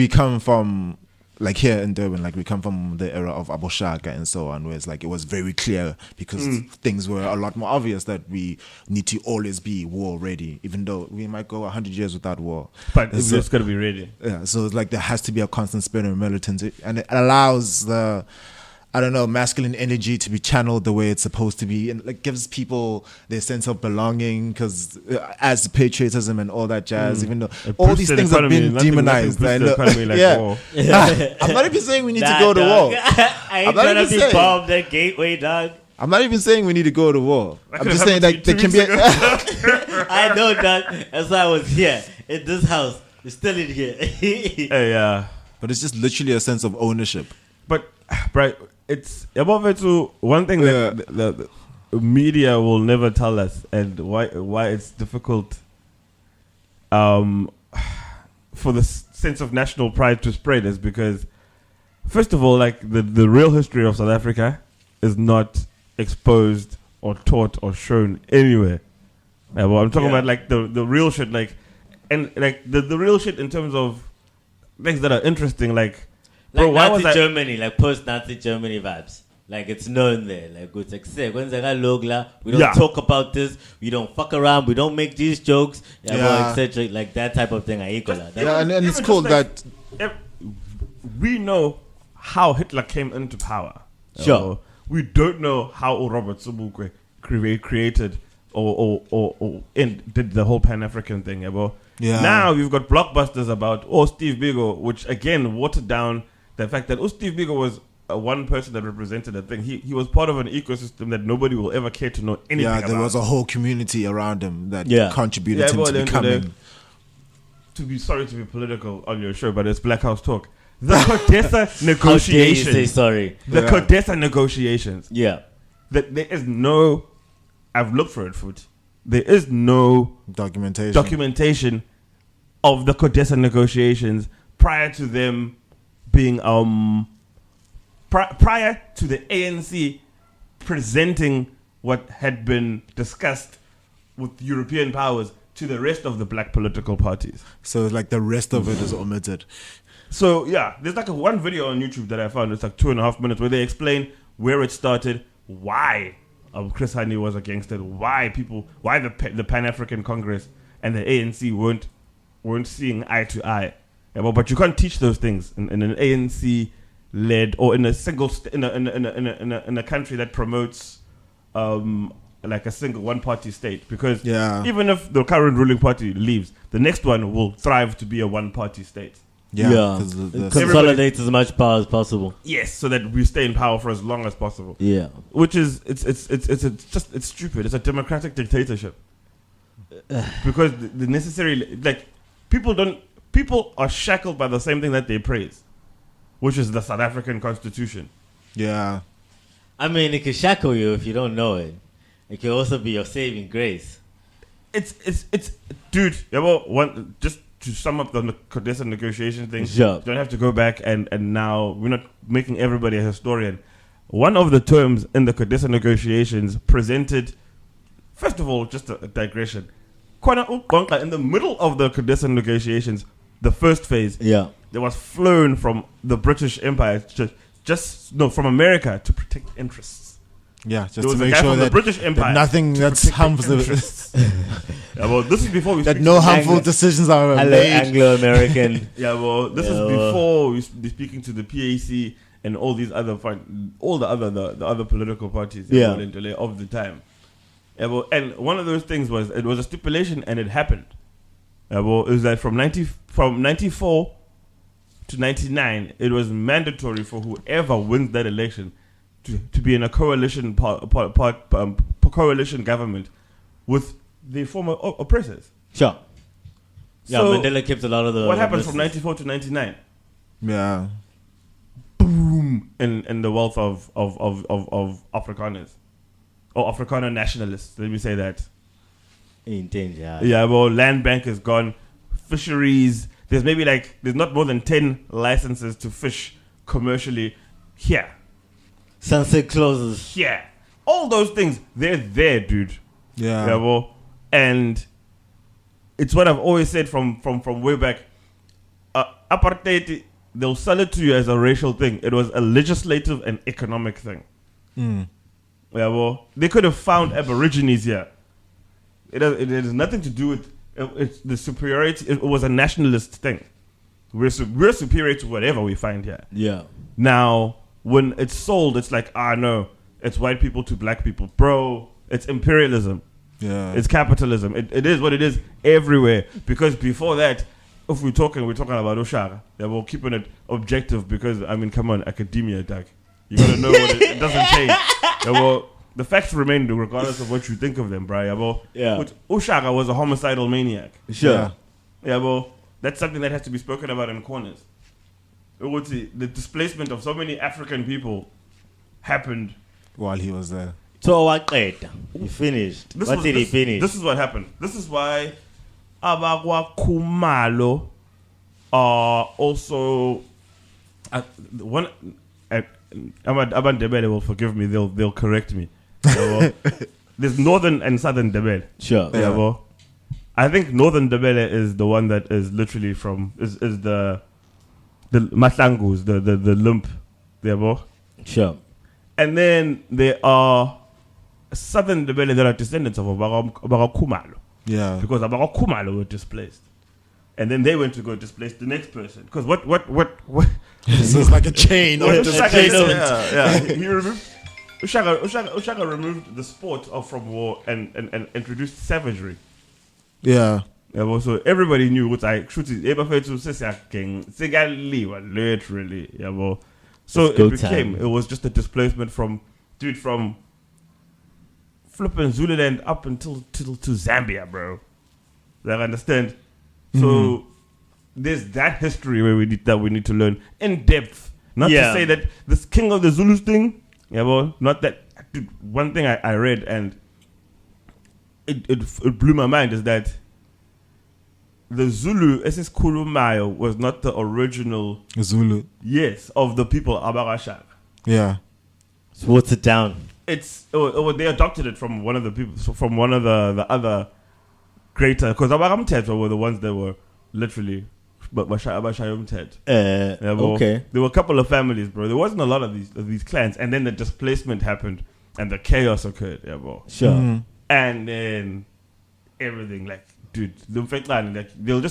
come from, like, here in Durban, like we come from the era of Abu Shaka and so on, where it's like it was very clear because things were a lot more obvious that we need to always be war ready, even though we might go 100 years without war. But And it's so- just got to be ready. yeah, so it's like there has to be a constant spirit of militancy, and it allows the, I don't know, masculine energy to be channeled the way it's supposed to be, and like gives people their sense of belonging, because as patriotism and all that jazz, even though It all boosts these the things economy. have been Nothing demonized. boosts I the know. economy like yeah. war. I'm not even saying we need to Nah, go to dog. war. I ain't I'm not trying to even be saying. bombed that gateway, dog. I'm not even saying we need to go to war. I'm could've just saying happened that to there you can be. 2 weeks ago. I know, dog. That's why I was here in this house. It's still in here. Hey, But it's just literally a sense of ownership. but right, it's above it to one thing that the media will never tell us, and why it's difficult for the sense of national pride to spread is because, first of all, like the real history of South Africa is not exposed or taught or shown anywhere. Well, I'm talking about like the real shit, like, and like the real shit in terms of things that are interesting, like bro, why Nazi was Germany, like post-Nazi Germany vibes. Like it's known there. Like it's like say, we don't talk about this. We don't fuck around. We don't make these jokes. Etc. Like that type of thing. And it's cool that we know how Hitler came into power. Sure. We don't know how Robert Sobukwe created or did the whole Pan-African thing. Now you've got blockbusters about Steve Biko, which again watered down the fact that Steve Biko was one person that represented a thing. He was part of an ecosystem that nobody will ever care to know anything about. There was a whole community around him that contributed to him to becoming. Sorry to be political on your show, but it's Black House Talk. The Codesa negotiations. How dare you say sorry? The Codesa negotiations. Yeah. That there is no. I've looked for it, Foot. There is no documentation of the Codesa negotiations prior to them being prior to the ANC presenting what had been discussed with European powers to the rest of the black political parties. So like the rest of it is omitted. So yeah, there's like one video on YouTube that I found. It's like 2.5 minutes where they explain where it started, why Chris Hani was against it, why the Pan-African Congress and the ANC weren't seeing eye to eye. Yeah, but you can't teach those things in an ANC led or in a single in a country that promotes like a single one party state, because even if the current ruling party leaves, the next one will thrive to be a one party state. Consolidate as much power as possible. Yes, so that we stay in power for as long as possible. Yeah, which is it's stupid. It's a democratic dictatorship because the necessary like people are shackled by the same thing that they praise, which is the South African Constitution. Yeah, I mean, it can shackle you if you don't know it. It can also be your saving grace. It's dude. Just to sum up the Codesa negotiation thing, sure. You don't have to go back and now we're not making everybody a historian. One of the terms in the Codesa negotiations presented, first of all, just a digression. In the middle of the Codesa negotiations, the first phase, there was flown from the British Empire, from America to protect interests. Yeah, just to make sure that, British Empire that nothing that's harmful. This is before we that no harmful decisions are made. Anglo-American. This is before we be speaking to the PAC and all these other the other political parties of the time. And one of those things was it was a stipulation, and it happened. It was that from 94 to 99, it was mandatory for whoever wins that election to be in a coalition coalition government with the former oppressors. Sure. Yeah, so Mandela kept a lot of the. What happened from 94 to 99? Yeah. Boom in the wealth of Afrikaners or Afrikaner nationalists. Let me say that. Intense, yeah. Yeah, well, land bank is gone. Fisheries. There's not more than 10 licenses to fish commercially here. Sunset clauses. Yeah. All those things, they're there, dude. Yeah. And it's what I've always said from way back. Apartheid, they'll sell it to you as a racial thing. It was a legislative and economic thing. Yeah, they could have found Aborigines here. It has nothing to do with it's the superiority. It was a nationalist thing. We're superior to whatever we find here. Yeah. Now, when it's sold, it's like, no, it's white people to black people. Bro, it's imperialism. Yeah. It's capitalism. It is what it is everywhere. Because before that, if we're talking about Oshara. Yeah, we're keeping it objective because, I mean, come on, academia, Doug. You gotta know what it doesn't change. Yeah, the facts remain regardless of what you think of them, bro. Yeah. Oshara was a homicidal maniac. Sure. Yeah, that's something that has to be spoken about in corners. The displacement of so many African people happened while he was there. So what he finished. What did he finish? This is what happened. This is why Abagwa Kumalo are also one. Aban Debele will forgive me. They'll correct me. There's northern and southern Debele. Sure. Yeah. I think northern Debele is the one that is literally from is the Matlangus, the lump. Yeah, sure. And then there are southern Ndebele that are descendants of Abaga Kumalo. Yeah. Because Abaga Kumalo were displaced. And then they went to go displace the next person. Because what This is like a chain of displacement. Yeah. He removed Ushaka removed the sport from war and introduced savagery. Yeah. Yeah, so everybody knew what I shoot it. Literally. Yeah, so it was just a displacement from flipping Zululand up until to Zambia, bro. Like, understand? So there's that history where we need to learn in depth. Not to say that this King of the Zulus thing, not that. Dude, one thing I read and it blew my mind is that the Zulu SS Kulumayo was not the original Zulu. Yes, of the people Abarashak. Yeah. So what's it down? They adopted it from one of the people, from one of the other greater, because Abaramtet were the ones that were literally Abashayumtet. Okay. There were a couple of families, bro. There wasn't a lot of these clans, and then the displacement happened and the chaos occurred. Yeah, bro. Sure. And then everything, like, dude, they'll just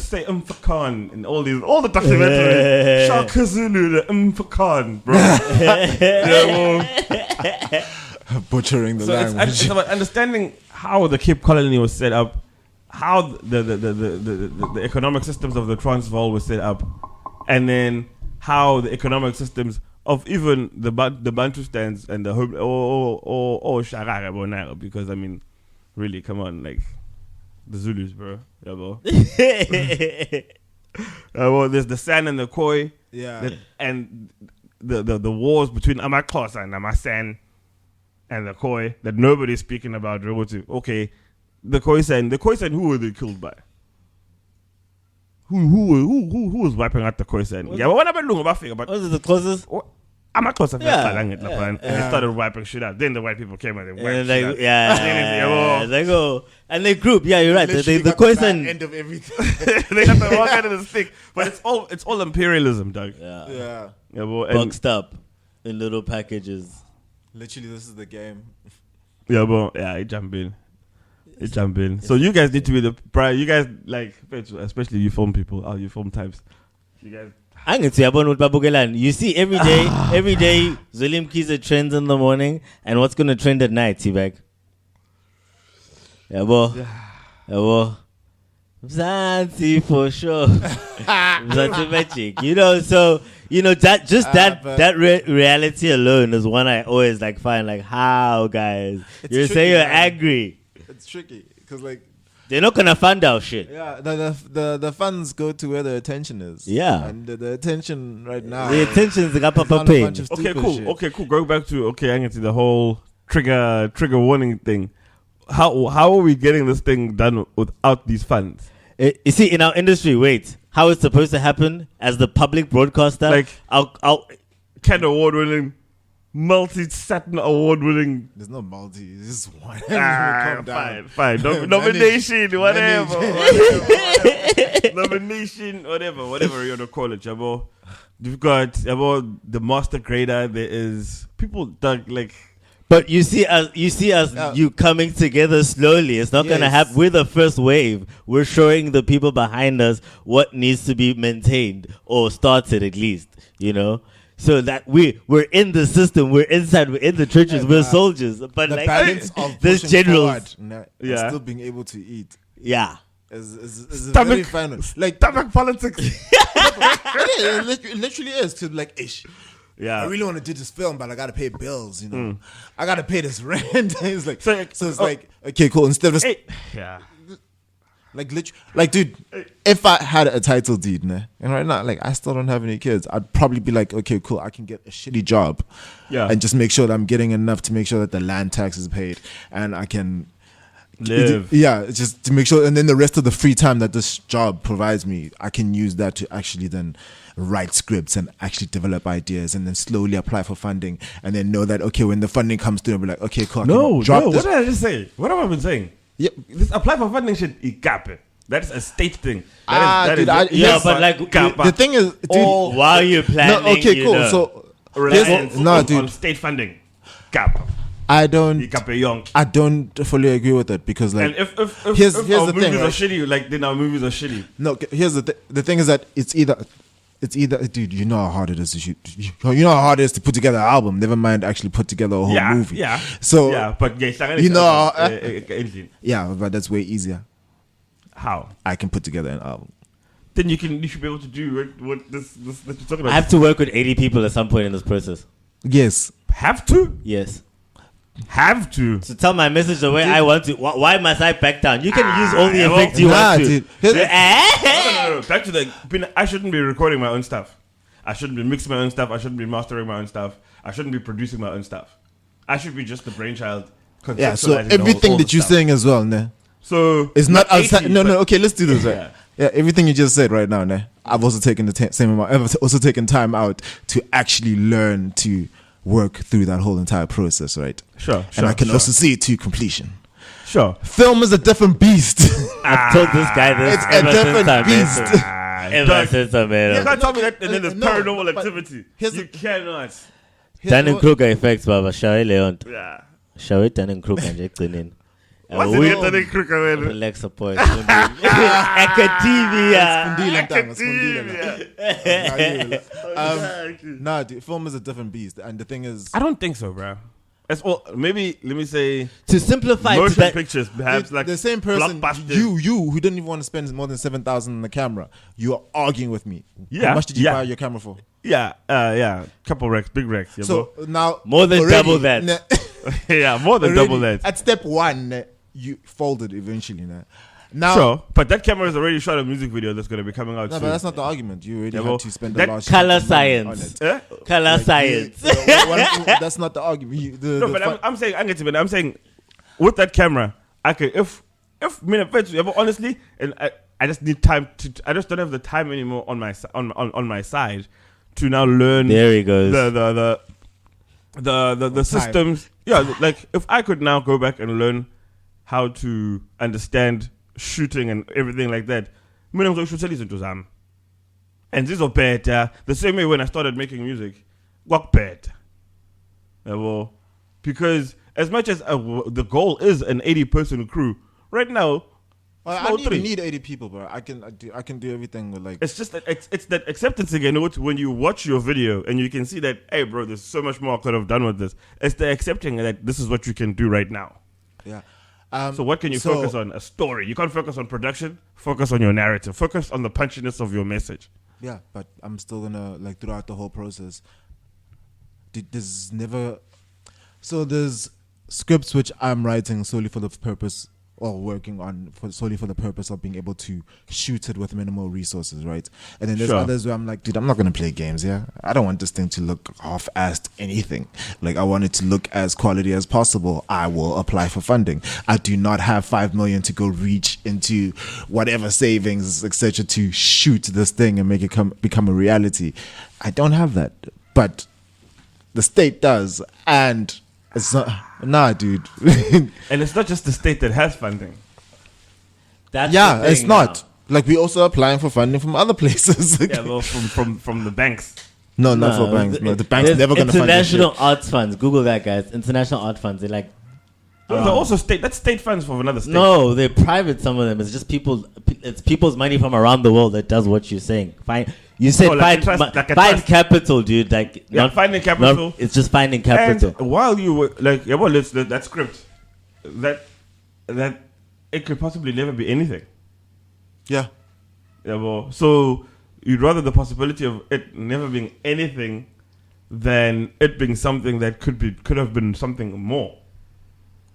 say Mfakan and all the documentaries. Shaka Zulu, the Mfakan, bro. Butchering the language. It's about understanding how the Cape Colony was set up, how the economic systems of the Transvaal were set up, and then how the economic systems of even the Bantustans and the home or Sharara Bonaro, because I mean, really, come on, like the Zulus, bro. Yeah, bro. Well, there's the San and the Khoi. Yeah. And the wars between Amakhosa and Amasan and the Khoi that nobody's speaking about. Okay, the Khoisan, who were they killed by? Who was wiping out the Khoisan? Yeah, but what about Lunga Bafika? But was it the closest? Amakhosa and they started wiping shit out. Then the white people came and they wiped shit out. They go and they group. Yeah, you're right. The Khoisan end of everything. They got the wrong end of the stick. But it's all imperialism, dog. Yeah. Boxed up in little packages. Literally, this is the game. Yeah, but it jump in. So you guys need to be the prior. You guys, like, especially you film people, you film types. You guys. You see every day Zulim Kiza trends in the morning, and what's gonna trend at night, Teabag? Yeah, Zanzi for sure. Zanzi magic. That reality alone is one I always find how, guys. You're saying you're angry. It's tricky because they're not gonna fund our shit. Yeah, the funds go to where the attention is. Yeah, and the attention right now. The attention is the Papa Pain. Okay, cool. Going back to I get to the whole trigger warning thing. How are we getting this thing done without these funds? You see, in our industry, how it's supposed to happen as the public broadcaster, I'll Ken Award-winning, multi-Saturn Award-winning. There's no multi. It's just one. Fine. Nomination, whatever. Nomination, whatever you want to call it, Jabo. You've got the master grader. There is people that But you see us you coming together slowly. It's not gonna happen. We're the first wave. We're showing the people behind us what needs to be maintained or started at least. So that we're in the system. We're inside. We're in the trenches. We're soldiers. But the balance of this generals, and still being able to eat. Yeah. Is very final. Stomach politics. It literally is to ish. Yeah, I really want to do this film, but I gotta pay bills. I gotta pay this rent. It's okay, cool. Instead of Like dude, if I had a title deed, and right now, like, I still don't have any kids, I'd probably be like, okay, cool, I can get a shitty job, and just make sure that I'm getting enough to make sure that the land tax is paid, and I can live. Just to make sure, and then the rest of the free time that this job provides me, I can use that to actually then write scripts and actually develop ideas, and then slowly apply for funding, and then know that, okay, when the funding comes through, I'll be like, okay, cool. What did I just say? What have I been saying? Yep. This apply for funding shit, that's a state thing. But like the thing is, dude, while you're planning, no, okay, cool. So on state funding, I don't fully agree with it, because, like, and if here's our the movies thing, are shitty, like, then our movies are shitty. No, here's the thing is that it's either, dude, you know how hard it is to shoot. You know how hard it is to put together an album. Never mind actually put together a whole movie. Yeah. So but you know, but that's way easier. How I can put together an album. Then you should be able to do what this that you're talking about. I have to work with 80 people at some point in this process. Yes. Have to. Yes. Have to. To tell my message the way I want to. Why must I back down? You can use all the effects you want to. Dude. No. Back to the. I shouldn't be recording my own stuff. I shouldn't be mixing my own stuff. I shouldn't be mastering my own stuff. I shouldn't be producing my own stuff. I should be just the brainchild. Yeah. So everything that you're saying as well, ne? So it's not outside. No. Okay, let's do this. Right? Yeah. Everything you just said right now, ne? I've also taken the same amount. I've also taken time out to actually learn to work through that whole entire process, right? Sure. And I can also see it to completion. Sure. Film is a different beast. I've told this guy this. It's a different beast. Ever since I met him. You can't tell me that, and then there's paranormal activity. You cannot. Dunning-Kruger effects, Baba. Shawe Leon. Yeah. Shawe Dunning-Kruger nje ekugcineni. What's the Dunning-Kruger, man? Relax support. Academia. Nah, dude, film is a different beast, and the thing is, I don't think so, bro. It's all, maybe let me say, to simplify motion pictures, perhaps, like the same person, blockbusters. you who didn't even want to spend more than 7,000 on the camera, you are arguing with me. Yeah. How much did you buy your camera for? Yeah, couple racks, big racks. Yeah, so now more than double that. Yeah, more than double that. At step one, you folded eventually. Now, sure, but that camera has already shot a music video that's going to be coming out soon. But that's not the argument. You already had to spend a lot color science. Color science. That's not the argument. I'm saying, with that camera, I can honestly, and I just need time to. I just don't have the time anymore on my side to now learn. There he goes. The systems. Yeah, like if I could now go back and learn how to understand shooting and everything like that, and this is better. The same way when I started making music, work better. Because as much as the goal is an 80-person crew, right now, I don't even need 80 people, bro. I can do everything with, like. It's just that it's that acceptance again. When you watch your video and you can see that, hey, bro, there's so much more I could have done with this. It's the accepting that this is what you can do right now. Yeah. So what can you focus on? A story. You can't focus on production. Focus on your narrative. Focus on the punchiness of your message. Yeah, but I'm still gonna, like, throughout the whole process. There's scripts which I'm writing solely for the purpose, or working on solely for the purpose of being able to shoot it with minimal resources, right? And then there's others where I'm like, dude, I'm not gonna play games, yeah. I don't want this thing to look half-assed anything. Like, I want it to look as quality as possible. I will apply for funding. I do not have 5 million to go reach into whatever savings, etc., to shoot this thing and make it become a reality. I don't have that, but the state does, and it's not. Nah, dude. And it's not just the state that has funding. It's not. Like, we also applying for funding from other places. from the banks. No, not for banks. The banks never going to fund international arts funds. Google that, guys. International art funds. They're like. Those are also state. That's state funds from another state. No, they're private. Some of them. It's just people. It's people's money from around the world that does what you're saying. Fine. You said find capital, dude. Like, not finding capital. It's just finding capital. And while you were like, that script, that it could possibly never be anything. Yeah. So you'd rather the possibility of it never being anything than it being something that could have been something more.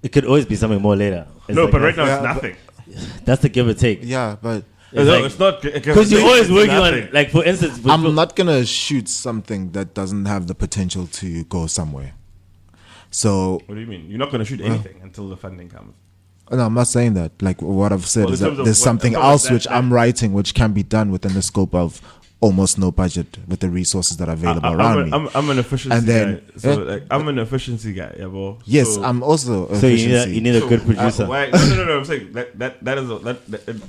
It could always be something more later. But right now it's nothing. That's the give or take. Yeah, but It's not because you're always working on it. Like for instance, I'm not gonna shoot something that doesn't have the potential to go somewhere. So What do you mean? You're not going to shoot anything until the funding comes. no, I'm not saying that. Like what I've said is that there's something in terms else of which I'm writing, which can be done within the scope of almost no budget with the resources that are available around me. I'm an efficiency And then- guy. So like, I'm an efficiency guy, yeah, bro. Yes, So- I'm also So you need a good producer. no. I'm saying that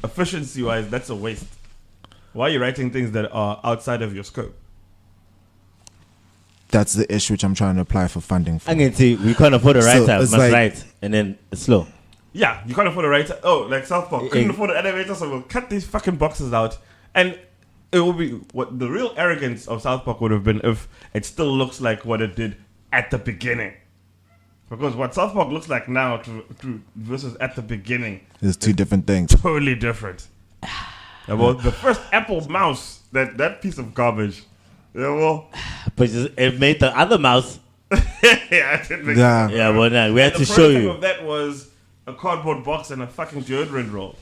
efficiency wise, that's a waste. Why are you writing things that are outside of your scope? That's the issue which I'm trying to apply for funding for. I can see we can't afford a So writer, it's must like- write, and then it's slow. Yeah, you can't afford a writer. Oh, like South Park couldn't afford an elevator, so we'll cut these fucking boxes out. And it will be what the real arrogance of South Park would have been if it still looks like what it did at the beginning. Because what South Park looks like now to versus at the beginning There's two different things. totally different. Yeah, well, the first Apple mouse, that piece of garbage. Yeah, well, But it made the other mouse. yeah, I did make Yeah. Yeah, well, now we had the to show prototype you. of that was a cardboard box and a fucking deodorant roll.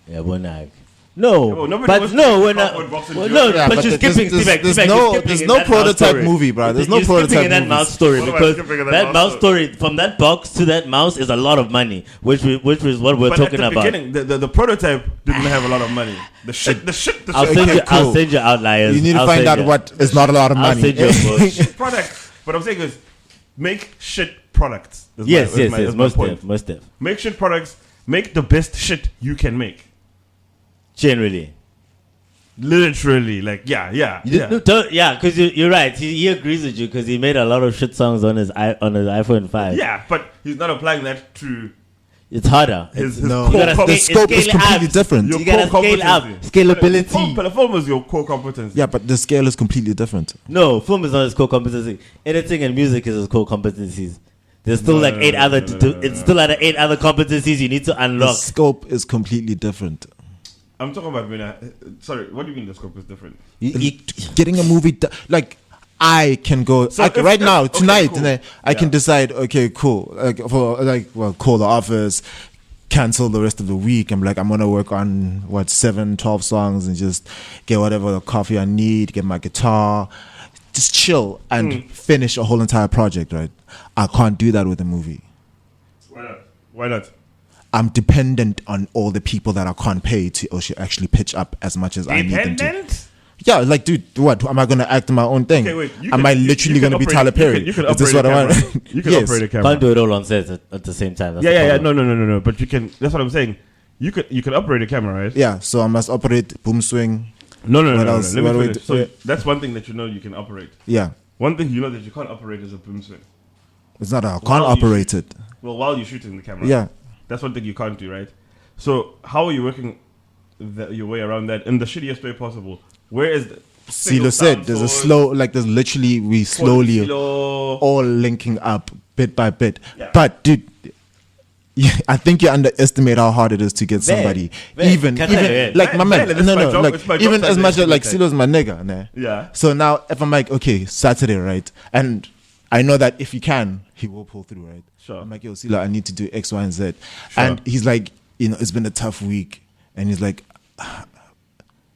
Yeah, well, now. No, well, nobody but wants no, to we're not. cardboard box and Well, deodorant. no, Yeah, but but you're there's- skipping. there's- Teabag, there's Teabag, no- you're skipping there's in no that mouse prototype story. movie, bro. There's no You're prototype skipping in that movie. mouse story What am I because skipping in that that mouse mouse story from that box to that mouse is a lot of money, which is what we're But talking at the about. beginning, the prototype didn't have a lot of money. The shit. I'll Okay, send you. I'll cool. send you outliers. You need to I'll find send out you. what is not a lot of I'll money. send you a book. product. What I'm saying is, make shit products. is Yes, my- yes, is yes. my Most point. def, most def. Make shit products. Make the best shit you can make. Generally. Literally, like yeah. Yeah, because you're right. He agrees with you because he made a lot of shit songs on his iPhone 5. Yeah, but he's not applying that to It's harder. his No, core gotta the scale- scope is scale completely up. different. Your You gotta core scale up. competency. Scalability. The film is your core competency. Yeah, but the scale is completely different. No, film is not his core competency. Editing and music is his core competencies. There's still like eight other. It's still like 8 other competencies you need to The unlock. scope is completely different. I'm talking about sorry, what do you mean the scope is different? Getting a movie like I can go So like, if- right now okay, tonight cool. I can Yeah. decide, okay, cool, call the office, cancel the rest of the week. I'm gonna work on 7-12 songs and just get whatever coffee I need, get my guitar, just chill and finish a whole entire project, right? I can't do that with a movie. Why not? I'm dependent on all the people that I can't pay to actually pitch up as much as I need them to. Dependent? Yeah, like, dude, what? Am I going to act my own thing? Okay, wait. Am I literally going to be Tyler Perry? You can Is this operate what I a want? camera. You can Yes. operate a camera. Can't do it all on set at the same time. That's the Yeah. problem. No. But you can. That's what I'm saying. You can operate a camera, right? Yeah, so I must operate boom swing. No. What no. else? Let What do me we finish. do? So that's one thing that you know you can operate. Yeah, One thing you know that you can't operate is a boom swing. it's not. I can't While you operate it. Well, while you're shooting the camera. Yeah, That's one thing you can't do, right? So how are you working your way around that in the shittiest way possible? Where is the Silo said there's a slow, like there's literally we slowly all linking up bit by bit. Yeah. But dude, yeah, I think you underestimate how hard it is to get somebody. Even like my man, It's my job- like it's my job even as much as like Sunday. Silo's my nigga, nah. Yeah. So now if I'm like, okay, Saturday, right? And I know that if he can, he will pull through, right? Sure. I'm like, yo, Silo, I need to do X, Y, and Z. And he's like, it's been a tough week. And he's like,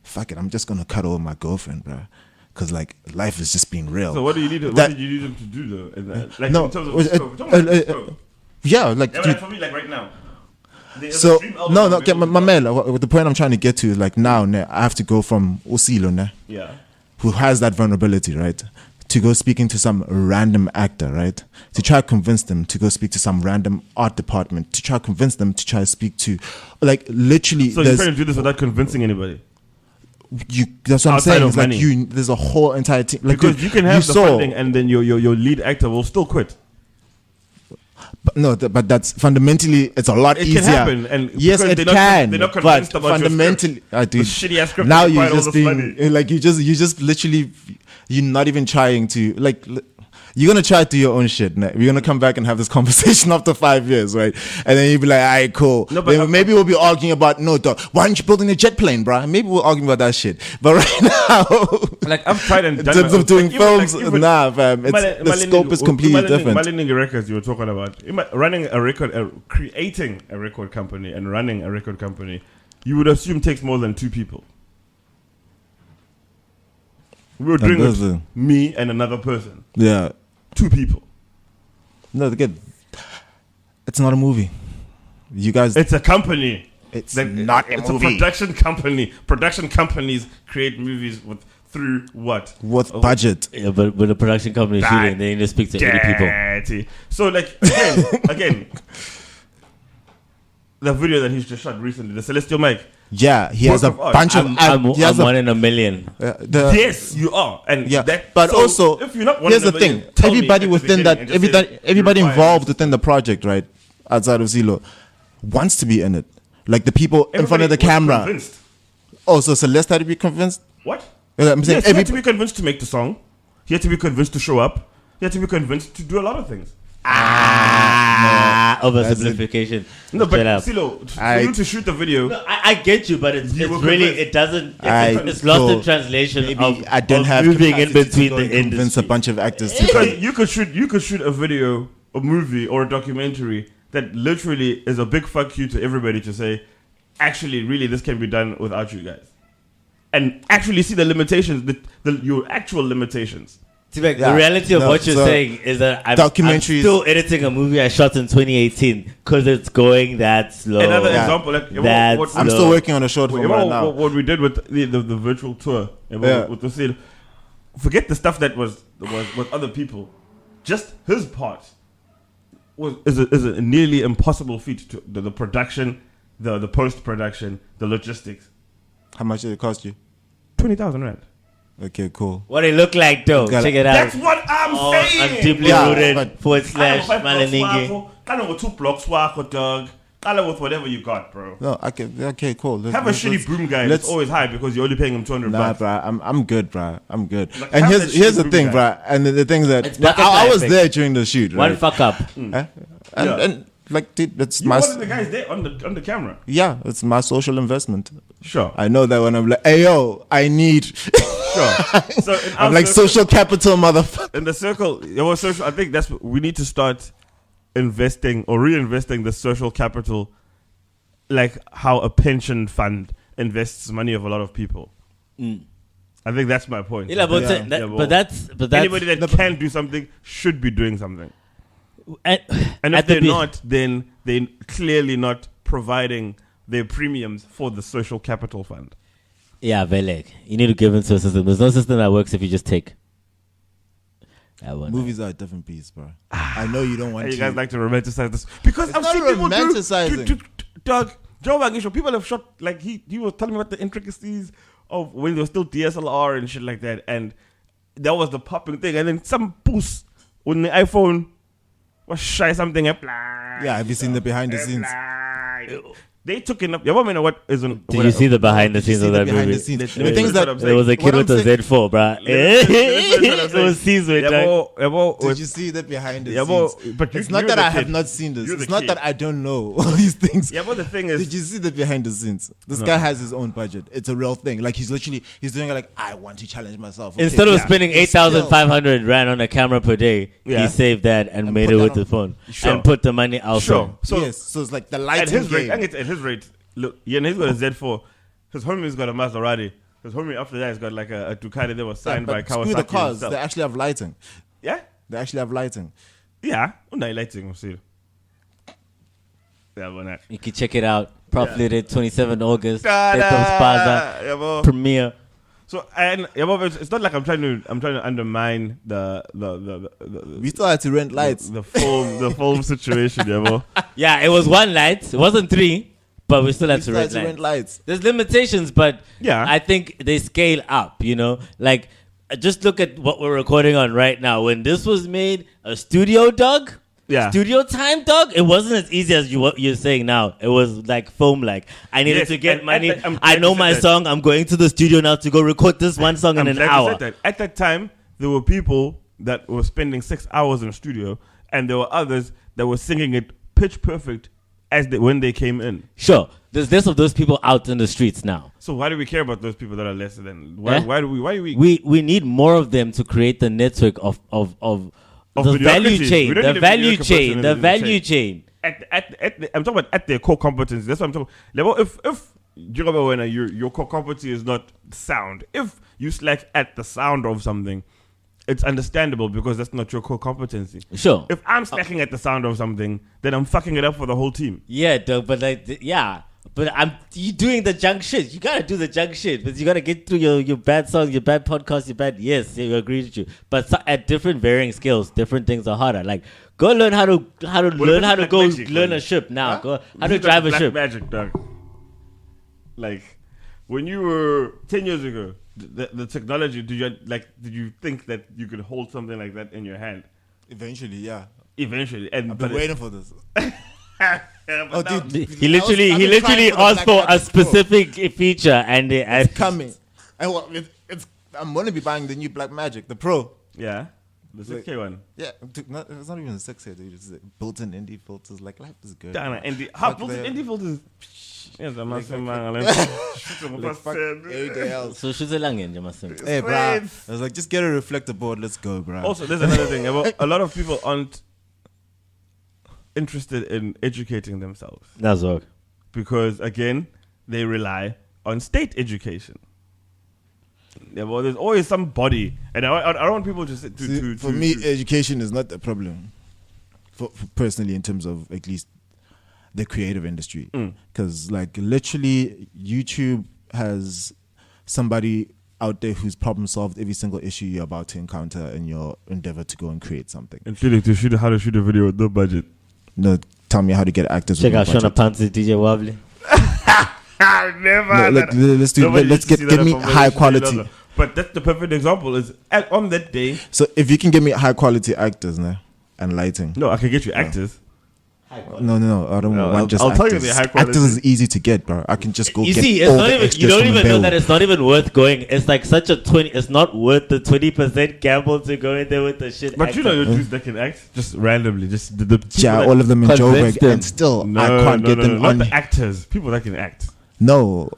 fuck it, I'm just gonna cut over my girlfriend, bro. Cause like life is just being real. So what do you need? What That- did you need him to do though? In that? Like No, in terms of was it- scope. Talking about scope. yeah, like Yeah, but dude, like for me, like right now. there's so a dream album no, available get my to man. What the point I'm trying to get to is like now, I have to go from Usilo, Yeah. who has that vulnerability, right, to go speaking to some random actor, right, to try to convince them to go speak to some random art department, to try to convince them to try to speak to, like literally. So you're trying to do this without convincing anybody. That's what I'm Outside saying. of It's like money. there's a whole entire team. Like, Because dude, you can have the saw- funding and then your lead actor will still quit. But no, but that's fundamentally it's a lot It easier. can happen, and yes, because it they're not- can. they're not but convinced about your fundamentally, The dude, shitty ass script. now that you're required all just this being money. like you just literally you're not even trying to like you're gonna try to do your own shit. We're gonna come back and have this conversation after 5 years, right? And then you'll be like, all right, cool. No, but maybe we'll be arguing about, no, dog, why aren't you building a jet plane, bro? Maybe we'll argue about that shit. But right now, like I've tried and in done terms of doing films, even nah, fam. The scope is completely different. Maleningi Records, you were talking about running a record, creating a record company and running a record company. You would assume takes more than 2 people. We were doing it, me and another person. Yeah. 2 people. No, again, it's not a movie. You guys... It's a company. It's not a movie. It's a production company. Production companies create movies through what? With budget. Yeah, but with a production company shooting, they need to speak to 80 people. So, like, again, the video that he's just shot recently, the Celestial Mic. Yeah, he has a bunch of... I'm 1 in a million. Yes, you are. And but so also, if you're not here's the thing. Everybody within that, everybody involved within the project, right, outside of Silo, wants to be in it. Like the people in front of the camera. Convinced. Oh, so Celeste had to be convinced? What? I'm saying yes, he had to be convinced to make the song. He had to be convinced to show up. He had to be convinced to do a lot of things. Oversimplification. No, but Silo, for you to shoot the video. No, I get you, but it's really, it doesn't, it's lost in translation. Maybe I don't have moving in between the convince industry. a bunch of actors Because you could shoot a video, a movie, or a documentary that literally is a big fuck you to everybody to say, actually, really, this can be done without you guys. And actually see the limitations, your actual limitations. Teabag, the reality of what you're saying is that I'm still editing a movie I shot in 2018 because it's going that slow. Another example, I'm still working on a short film right now. What we did with the virtual tour, with the seal, forget the stuff that was with other people. Just his part is a nearly impossible feat to the production, the post production, the logistics. How much did it cost you? 20,000 rand. Okay, cool. What it look like though? Check it out. That's what I'm saying. I'm deeply rooted / Maleningi. Kind of with 2 blocks work with dog. Kind of with whatever you got, bro. No, okay, cool. Have a shitty boom guy. It's always high because you're only paying him 200 bucks. Bro, I'm good, bro. I'm good. Like, and here's the thing, bro. And the thing that I was there during the shoot. Right? One fuck up. And like, dude, that's you one of the guys there on the camera. Yeah, it's my social investment. Sure. I know that when I'm like, hey yo, I need. Sure. So I'm like social capital, motherfucker. In the circle, I think that's what we need to start investing or reinvesting the social capital, like how a pension fund invests money of a lot of people. I think that's my point. But that's anybody that can do something should be doing something. And if they're not, then they're clearly not providing their premiums for the social capital fund. Yeah, Veleg. You need to give into a system. There's no system that works if you just take. Movies are a different beast, bro. I know you don't want to. You guys like to romanticize this because I'm seeing people romanticizing. Doug, Joe Vagisho, people have shot, like he was telling me about the intricacies of when there was still DSLR and shit like that, and that was the popping thing, and then some puss on the iPhone was shy something up. Yeah, have you seen the behind the scenes? They took enough. Yeah, what is on? Did you see the behind the scenes of that movie? The things that there was a kid with a Z4, bro. It was Caesar. Did you see that behind the scenes? But it's not that I have not seen this. It's not that I don't know all these things. Yeah, but the thing is, did you see the behind the scenes? This guy has his own budget. It's a real thing. Like he's doing it like, I want to challenge myself. Instead of spending 8,500 rand on a camera per day, he saved that and made it with the phone and put the money elsewhere. So it's like the lighting game. At his rate, look, he's got a Z4. His homie's got a Maserati. His homie after that has got like a Ducati that was signed by Kawasaki. Screw the cars. They actually have lighting. Yeah? They actually have lighting. Yeah. Lighting. We'll see. Yeah, you can check it out. Proph 27 August. Plaza. Premiere. So it's not like I'm trying to undermine the we still had to rent lights. The film situation, Yeah, it was 1 light. It wasn't 3, but we still had to rent lights. There's limitations, but I think they scale up, Like, just look at what we're recording on right now. When this was made, a studio, dog. Yeah. Studio time, dog. It wasn't as easy as what you're saying now. It was like foam like. I needed to get money. I know my song. I'm going to the studio now to go record this one song in an hour. At that time, there were people that were spending 6 hours in the studio, and there were others that were singing it pitch perfect when they came in. Sure, there's less of those people out in the streets now. So why do we care about those people that are lesser than? Why do we? We need more of them to create the network of the value mediocrity. chain, We don't the need a value mediocre chain, person the in the value chain. chain. I'm talking about at their core competency. That's what I'm talking about. If you remember when your core competency is not sound, if you slack at the sound of something, it's understandable because that's not your core competency. Sure. If I'm slacking at the sound of something, then I'm fucking it up for the whole team. Yeah, Doug, but you doing the junk shit. You gotta do the junk shit, but you gotta get through your bad songs, your bad podcasts, your bad. Yes, I agree with you. But at different varying scales, different things are harder. Like go learn how to learn a ship now. Go how to drive a ship. Magic, dog. Like when you were 10 years ago, the technology. Did you think that you could hold something like that in your hand? Eventually, yeah. Eventually, and I've been waiting for this. Dude, he literally asked for a specific feature, and it's coming. I'm gonna be buying the new Black Magic, the Pro. Yeah, the 6K one. Yeah, it's not even a 6K. Dude. It's built-in indie filters. Like life is good. Built-in indie filters. Yes, I'm not saying everything else. So she's a langin, you must say. Hey, bro. I was like, just get a reflector board. Let's go, bro. Also, there's another thing. A lot of people aren't interested in educating themselves. That's all. Because again, they rely on state education. Yeah, well, there's always somebody, and I don't want people to sit to. For me, education is not the problem. For personally, in terms of at least the creative industry, because like literally, YouTube has somebody out there who's problem solved every single issue you're about to encounter in your endeavor to go and create something. Including how to shoot a video with no budget. No, tell me how to get actors. Check out Shona Pantsy, DJ Wobbly. Never. Let's give me high quality. But that's the perfect example. Is on that day. So if you can give me high quality actors, and lighting. No, I can get you actors. No, I don't want just I'll actors. tell you the high quality. Actors is easy to get, bro. I can just go get See, all the extras you don't from even know Bell. that it's not even worth going. It's like such a 20. It's not worth the 20% gamble to go in there with the shit. But actor. You know your dudes that can act just randomly, just the all of them in Joburg, and still I can't get them on. Not the actors, people that can act. No.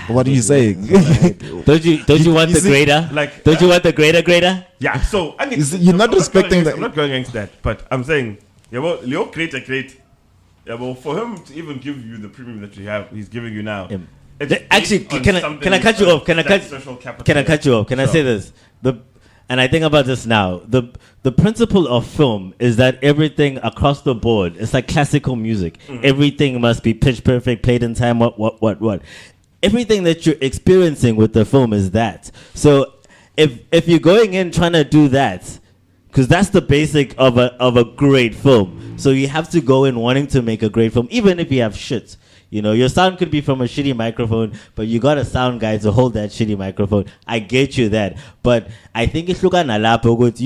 What are you saying? Don't you want the grader? Like, don't you want the grader? Yeah. So I mean, you're not respecting that. I'm not going against that, but I'm saying, yeah, well, Leo create. Yeah, well, for him to even give you the premium that you have, he's giving you now. Actually, can I cut you off? Can I cut you off? Can I say this? And I think about this now. The principle of film is that everything across the board, it's like classical music. Everything must be pitch perfect, played in time. What? Everything that you're experiencing with the film is that. So if you're going in trying to do that, because that's the basic of a great film. So you have to go in wanting to make a great film, even if you have shit. You know, your sound could be from a shitty microphone, but you got a sound guy to hold that shitty microphone. I get you that. But I think it's you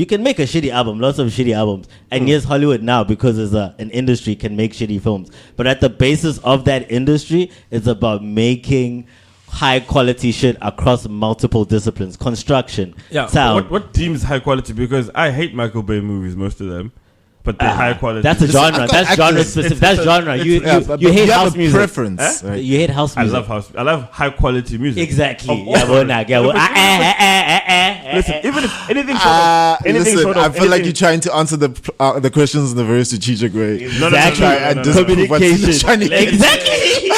can make a shitty album, lots of shitty albums. And yes, Hollywood now, because it's an industry, can make shitty films. But at the basis of that industry, it's about making high quality shit across multiple disciplines. Construction, sound. What deems high quality? Because I hate Michael Bay movies, most of them. But they're high quality. That's a genre. That's genre specific. That's genre. You hate house music. Preference. Right? You hate house music. I love high quality music. Exactly. Listen, even if anything short of I feel like you're trying to answer the questions in the very strategic way. Exactly. Communication. Exactly.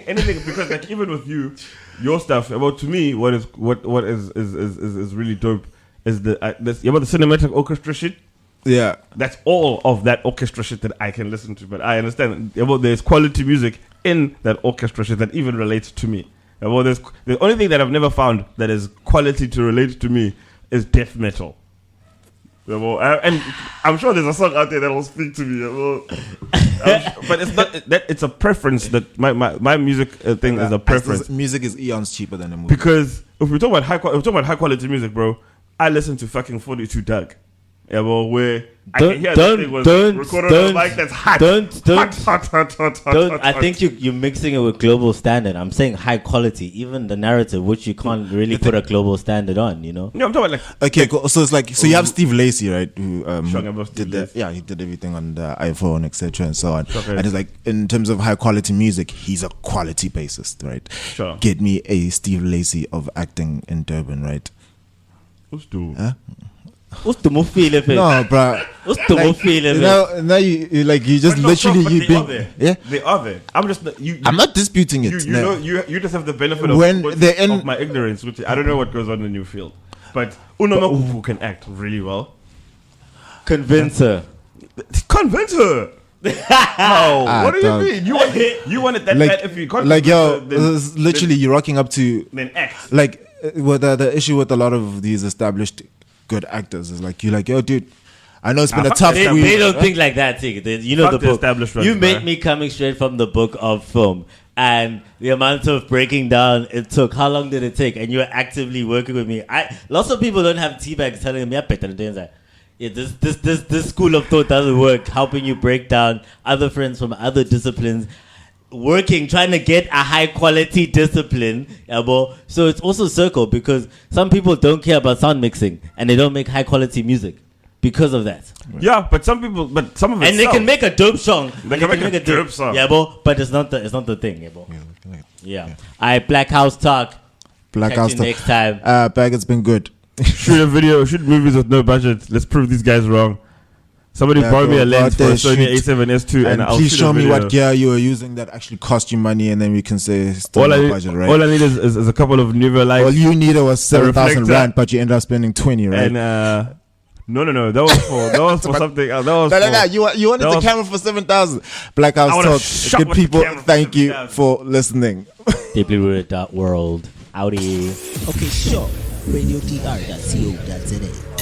anything because like even with your stuff. About to me, what is really dope is the cinematic orchestra shit. Yeah, that's all of that orchestra shit that I can listen to. But I understand there's quality music in that orchestra shit that even relates to me. Well, the only thing that I've never found that is quality to relate to me is death metal. And I'm sure there's a song out there that will speak to me. But it's not that. It's a preference that my music thing is a preference. Music is eons cheaper than a movie. Because if we talk about high quality music, bro, I listen to fucking 42 Doug. Yeah, well, where I can hear that thing was recorded on a mic that's hot. Hot. I think you're mixing it with global standard. I'm saying high quality, even the narrative, which you can't really put a global standard on, you know? No, I'm talking like... Okay, cool. So it's like, so you have Steve Lacy, right? Who Steve Lacy. he did everything on the iPhone, etc. and so on. Okay. And it's like, in terms of high quality music, he's a quality bassist, right? Sure. Get me a Steve Lacy of acting in Durban, right? Who's doing? Huh? What's the more feel of it? No, bro. What's the more feel of it? Now you like you just literally but you they being are there. yeah. They are there. I'm just I'm not disputing it. You know you just have the benefit of my ignorance, which I don't know what goes on in your field. But who can act really well. Convince her. Convince her. How? What do you mean? You want it that bad if you can't. Like yo, literally you're rocking up to then act. Like with the issue with a lot of these established good actors is like you're like, yo, dude, I know it's been a tough week. They don't think like that, you know. Fuck the book. Establishment, You made man. me coming straight from the book of film, and the amount of breaking down it took. How long did it take? And you were actively working with me. Lots of people don't have Teabag telling me, yeah, this school of thought doesn't work. Helping you break down other friends from other disciplines. Trying to get a high quality discipline, so it's also circle because some people don't care about sound mixing and they don't make high quality music because of that. Yeah, but some of it and they can make a dope song. They can make a dope song. Yeah, but it's not the thing, yeah. I Black House Talk. Black Catch House you Talk. next time. Bag, it's been good. Shoot movies with no budget. Let's prove these guys wrong. Somebody borrow me a lens for a Sony A7S2 and I'll please shoot show a me video. what gear you were using that actually cost you money, and then we can say still all no budget, right? All I need is a couple of Nuva lights. All you needed was 7,000 reflector. rand, but you ended up spending 20, right? And no, that was for something else. That was you wanted the camera for 7,000. Black House Talk. Good people, thank you for listening. Deeply rooted world. Audi. Okay, sure. RadioDR.co.za.